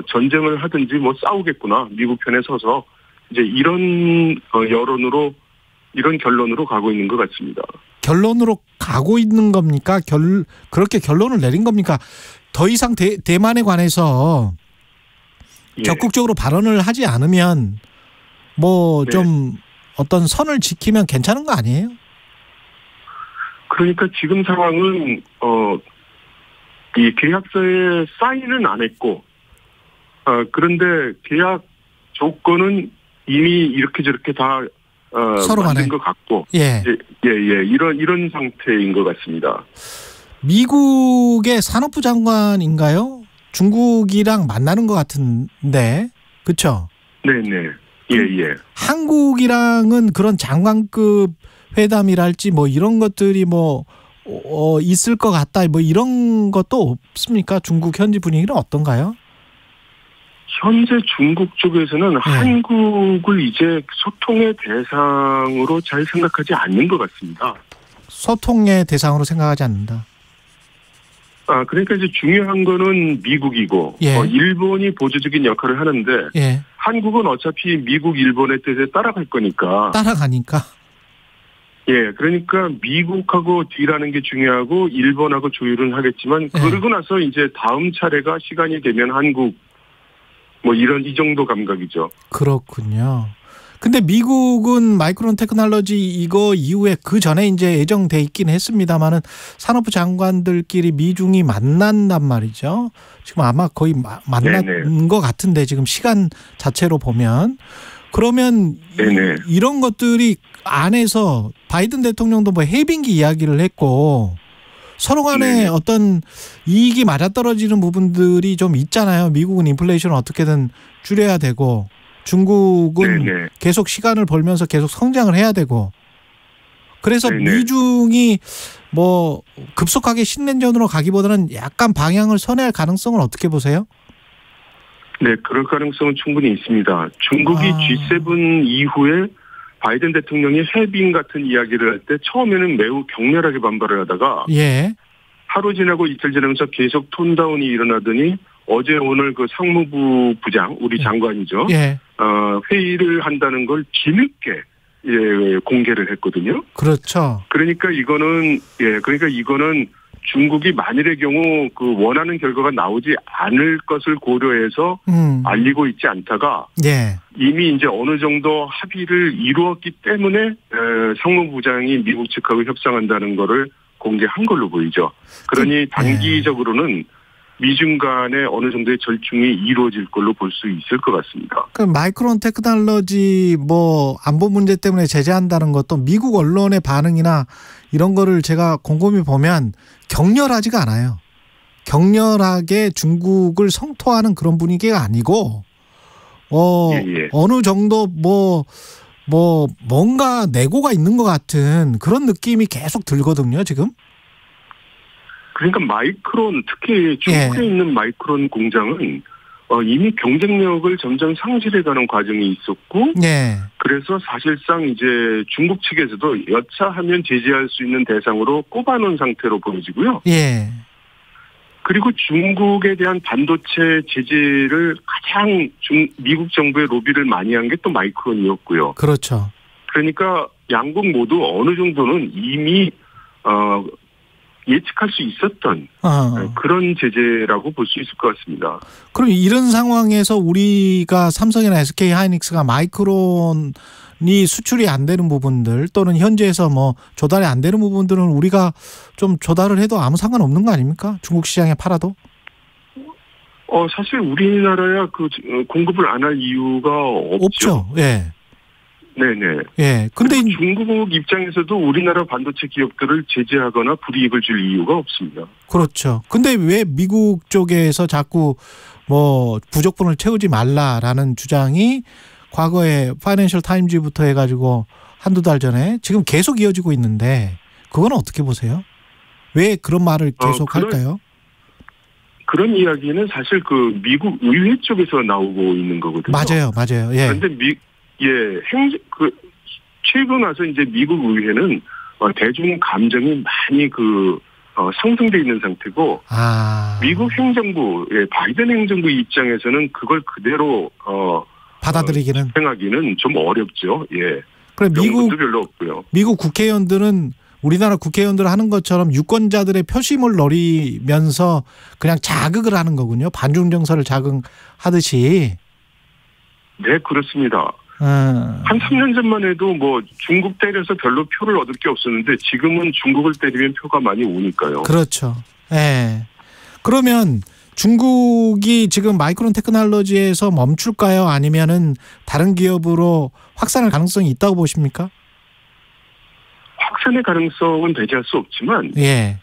전쟁을 하든지 뭐 싸우겠구나, 미국 편에 서서 이제 이런 여론으로 이런 결론으로 가고 있는 것 같습니다. 결론으로 가고 있는 겁니까? 그렇게 결론을 내린 겁니까? 더 이상 대만에 관해서 적극적으로 발언을 하지 않으면 뭐 좀 어떤 선을 지키면 괜찮은 거 아니에요? 그러니까 지금 상황은 이 계약서에 사인은 안 했고 그런데 계약 조건은 이미 이렇게 저렇게 다 서로 만든 것 같고 이런 상태인 것 같습니다. 미국의 산업부 장관인가요? 중국이랑 만나는 것 같은데 그렇죠? 네네. 한국이랑은 그런 장관급 회담이랄지 뭐 이런 것들이 뭐 있을 것 같다 뭐 이런 것도 없습니까? 중국 현지 분위기는 어떤가요? 현재 중국 쪽에서는 한국을 이제 소통의 대상으로 잘 생각하지 않는 것 같습니다. 소통의 대상으로 생각하지 않는다. 그러니까 이제 중요한 거는 미국이고 일본이 보조적인 역할을 하는데 한국은 어차피 미국, 일본의 뜻에 따라갈 거니까. 따라가니까. 그러니까 미국하고 딜하는 게 중요하고 일본하고 조율은 하겠지만 그러고 나서 이제 다음 차례가 시간이 되면 한국 뭐 이 정도 감각이죠. 그렇군요. 근데 미국은 마이크론 테크놀로지 이거 이후에 그 전에 이제 예정돼 있긴 했습니다만은 산업부 장관들끼리 미중이 만난단 말이죠. 지금 아마 거의 만난 것 같은데 지금 시간 자체로 보면 그러면 이런 것들이 안에서 바이든 대통령도 뭐 해빙기 이야기를 했고 서로 간에 어떤 이익이 맞아떨어지는 부분들이 좀 있잖아요. 미국은 인플레이션을 어떻게든 줄여야 되고 중국은 계속 시간을 벌면서 계속 성장을 해야 되고 그래서 미중이 뭐 급속하게 신냉전으로 가기보다는 약간 방향을 선회할 가능성을 어떻게 보세요? 네, 그럴 가능성은 충분히 있습니다. 중국이 G7 이후에 바이든 대통령이 해빙 같은 이야기를 할 때 처음에는 매우 격렬하게 반발을 하다가 하루 지나고 이틀 지나면서 계속 톤다운이 일어나더니 어제 오늘 그 상무부 부장 우리 장관이죠. 회의를 한다는 걸 뒤늦게 공개를 했거든요. 그렇죠. 그러니까 이거는 중국이 만일의 경우 그 원하는 결과가 나오지 않을 것을 고려해서 알리고 있지 않다가 이미 이제 어느 정도 합의를 이루었기 때문에 상무부장이 미국 측하고 협상한다는 거를 공개한 걸로 보이죠. 그러니 단기적으로는 미중 간에 어느 정도의 절충이 이루어질 걸로 볼 수 있을 것 같습니다. 그 마이크론 테크놀로지 뭐 안보 문제 때문에 제재한다는 것도 미국 언론의 반응이나 이런 거를 제가 곰곰이 보면 격렬하지가 않아요. 격렬하게 중국을 성토하는 그런 분위기가 아니고 어느 정도 뭔가 내고가 있는 것 같은 그런 느낌이 계속 들거든요, 지금. 그러니까 마이크론, 특히 중국에 있는 마이크론 공장은 이미 경쟁력을 점점 상실해가는 과정이 있었고, 그래서 사실상 이제 중국 측에서도 여차하면 제재할 수 있는 대상으로 꼽아놓은 상태로 보여지고요. 그리고 중국에 대한 반도체 제재를 가장 미국 정부의 로비를 많이 한 게 또 마이크론이었고요. 그렇죠. 그러니까 양국 모두 어느 정도는 이미 예측할 수 있었던 그런 제재라고 볼 수 있을 것 같습니다. 그럼 이런 상황에서 우리가 삼성이나 SK 하이닉스가 마이크론이 수출이 안 되는 부분들 또는 현지에서 뭐 조달이 안 되는 부분들은 우리가 좀 조달을 해도 아무 상관없는 거 아닙니까? 중국 시장에 팔아도? 사실 우리나라야 그 공급을 안 할 이유가 없죠. 예. 네네. 예. 근데 중국 입장에서도 우리나라 반도체 기업들을 제재하거나 불이익을 줄 이유가 없습니다. 그렇죠. 근데 왜 미국 쪽에서 자꾸 뭐 부족분을 채우지 말라라는 주장이 과거에 파이낸셜 타임즈부터 해가지고 한두 달 전에 지금 계속 이어지고 있는데 그건 어떻게 보세요? 왜 그런 말을 계속 할까요? 그런 이야기는 사실 그 미국 의회 쪽에서 나오고 있는 거거든요. 맞아요. 예. 그런데 최근 와서 이제 미국 의회는 대중 감정이 많이 상승돼 있는 상태고, 미국 행정부, 바이든 행정부 입장에서는 그걸 그대로 받아들이기는 집행하기는 좀 어렵죠. 예. 그래 미국도 별로 없고요. 미국 국회의원들은 우리나라 국회의원들 하는 것처럼 유권자들의 표심을 노리면서 그냥 자극을 하는 거군요. 반중 정서를 자극하듯이. 네, 그렇습니다. 한 3년 전만 해도 뭐 중국 때려서 별로 표를 얻을 게 없었는데 지금은 중국을 때리면 표가 많이 오니까요. 그렇죠. 예. 그러면 중국이 지금 마이크론 테크놀로지에서 멈출까요? 아니면은 다른 기업으로 확산할 가능성이 있다고 보십니까? 확산의 가능성은 배제할 수 없지만, 예.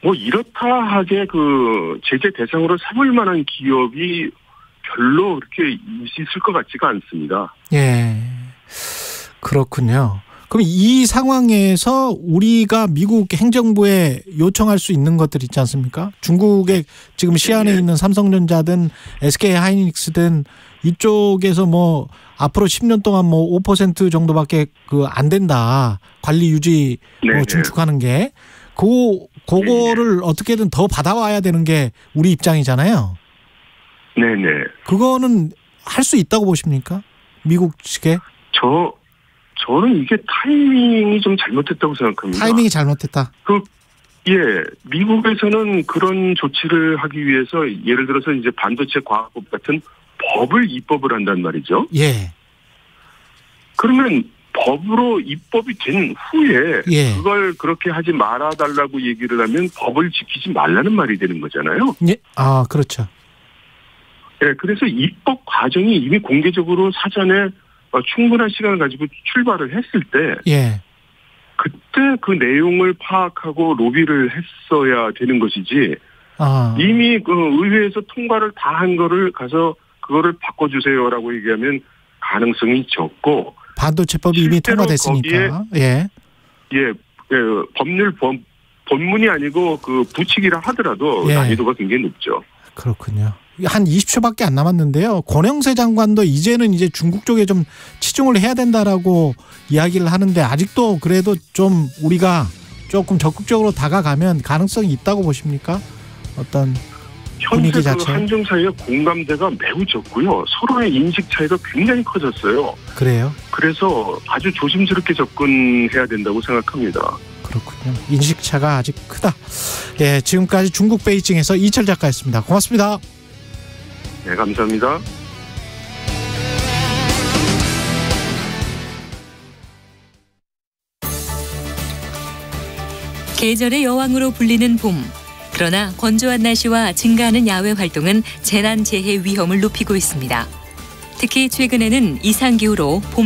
뭐 이렇다 하게 그 제재 대상으로 삼을 만한 기업이 별로 그렇게 있을 것 같지가 않습니다. 예. 그렇군요. 그럼 이 상황에서 우리가 미국 행정부에 요청할 수 있는 것들 있지 않습니까? 중국에 지금 시안에 있는 삼성전자든 SK 하이닉스든 이쪽에서 뭐 앞으로 10년 동안 뭐 5% 정도밖에 안 된다. 관리 유지 뭐 중축하는 게. 그거를 어떻게든 더 받아와야 되는 게 우리 입장이잖아요. 네네. 그거는 할 수 있다고 보십니까? 미국 측에? 저는 이게 타이밍이 좀 잘못됐다고 생각합니다. 타이밍이 잘못됐다. 미국에서는 그런 조치를 하기 위해서 예를 들어서 이제 반도체 과학법 같은 법을 입법을 한단 말이죠. 예. 그러면 법으로 입법이 된 후에 예. 그걸 그렇게 하지 말아달라고 얘기를 하면 법을 지키지 말라는 말이 되는 거잖아요. 예. 그렇죠. 네, 그래서 입법 과정이 이미 공개적으로 사전에 충분한 시간을 가지고 출발을 했을 때, 예. 그때 그 내용을 파악하고 로비를 했어야 되는 것이지, 이미 그 의회에서 통과를 다 한 거를 가서 그거를 바꿔주세요라고 얘기하면 가능성이 적고, 반도체법이 이미 통과됐으니까, 본문이 아니고 그 부칙이라 하더라도 난이도가 굉장히 높죠. 그렇군요. 한 20초밖에 안 남았는데요. 권영세 장관도 이제는 이제 중국 쪽에 좀 치중을 해야 된다라고 이야기를 하는데 아직도 그래도 좀 우리가 조금 적극적으로 다가가면 가능성이 있다고 보십니까? 어떤 분위기 자체? 현재 그 한중 사이의 공감대가 매우 적고요. 서로의 인식 차이가 굉장히 커졌어요. 그래요? 그래서 아주 조심스럽게 접근해야 된다고 생각합니다. 그렇군요. 인식차가 아직 크다. 예, 지금까지 중국 베이징에서 이철 작가였습니다. 고맙습니다. 네, 감사합니다. 계절의 여왕으로 불리는 봄. 그러나 건조한 날씨와 증가하는 야외 활동은 재난 재해 위험을 높이고 있습니다. 특히 최근에는 이상기후로 봄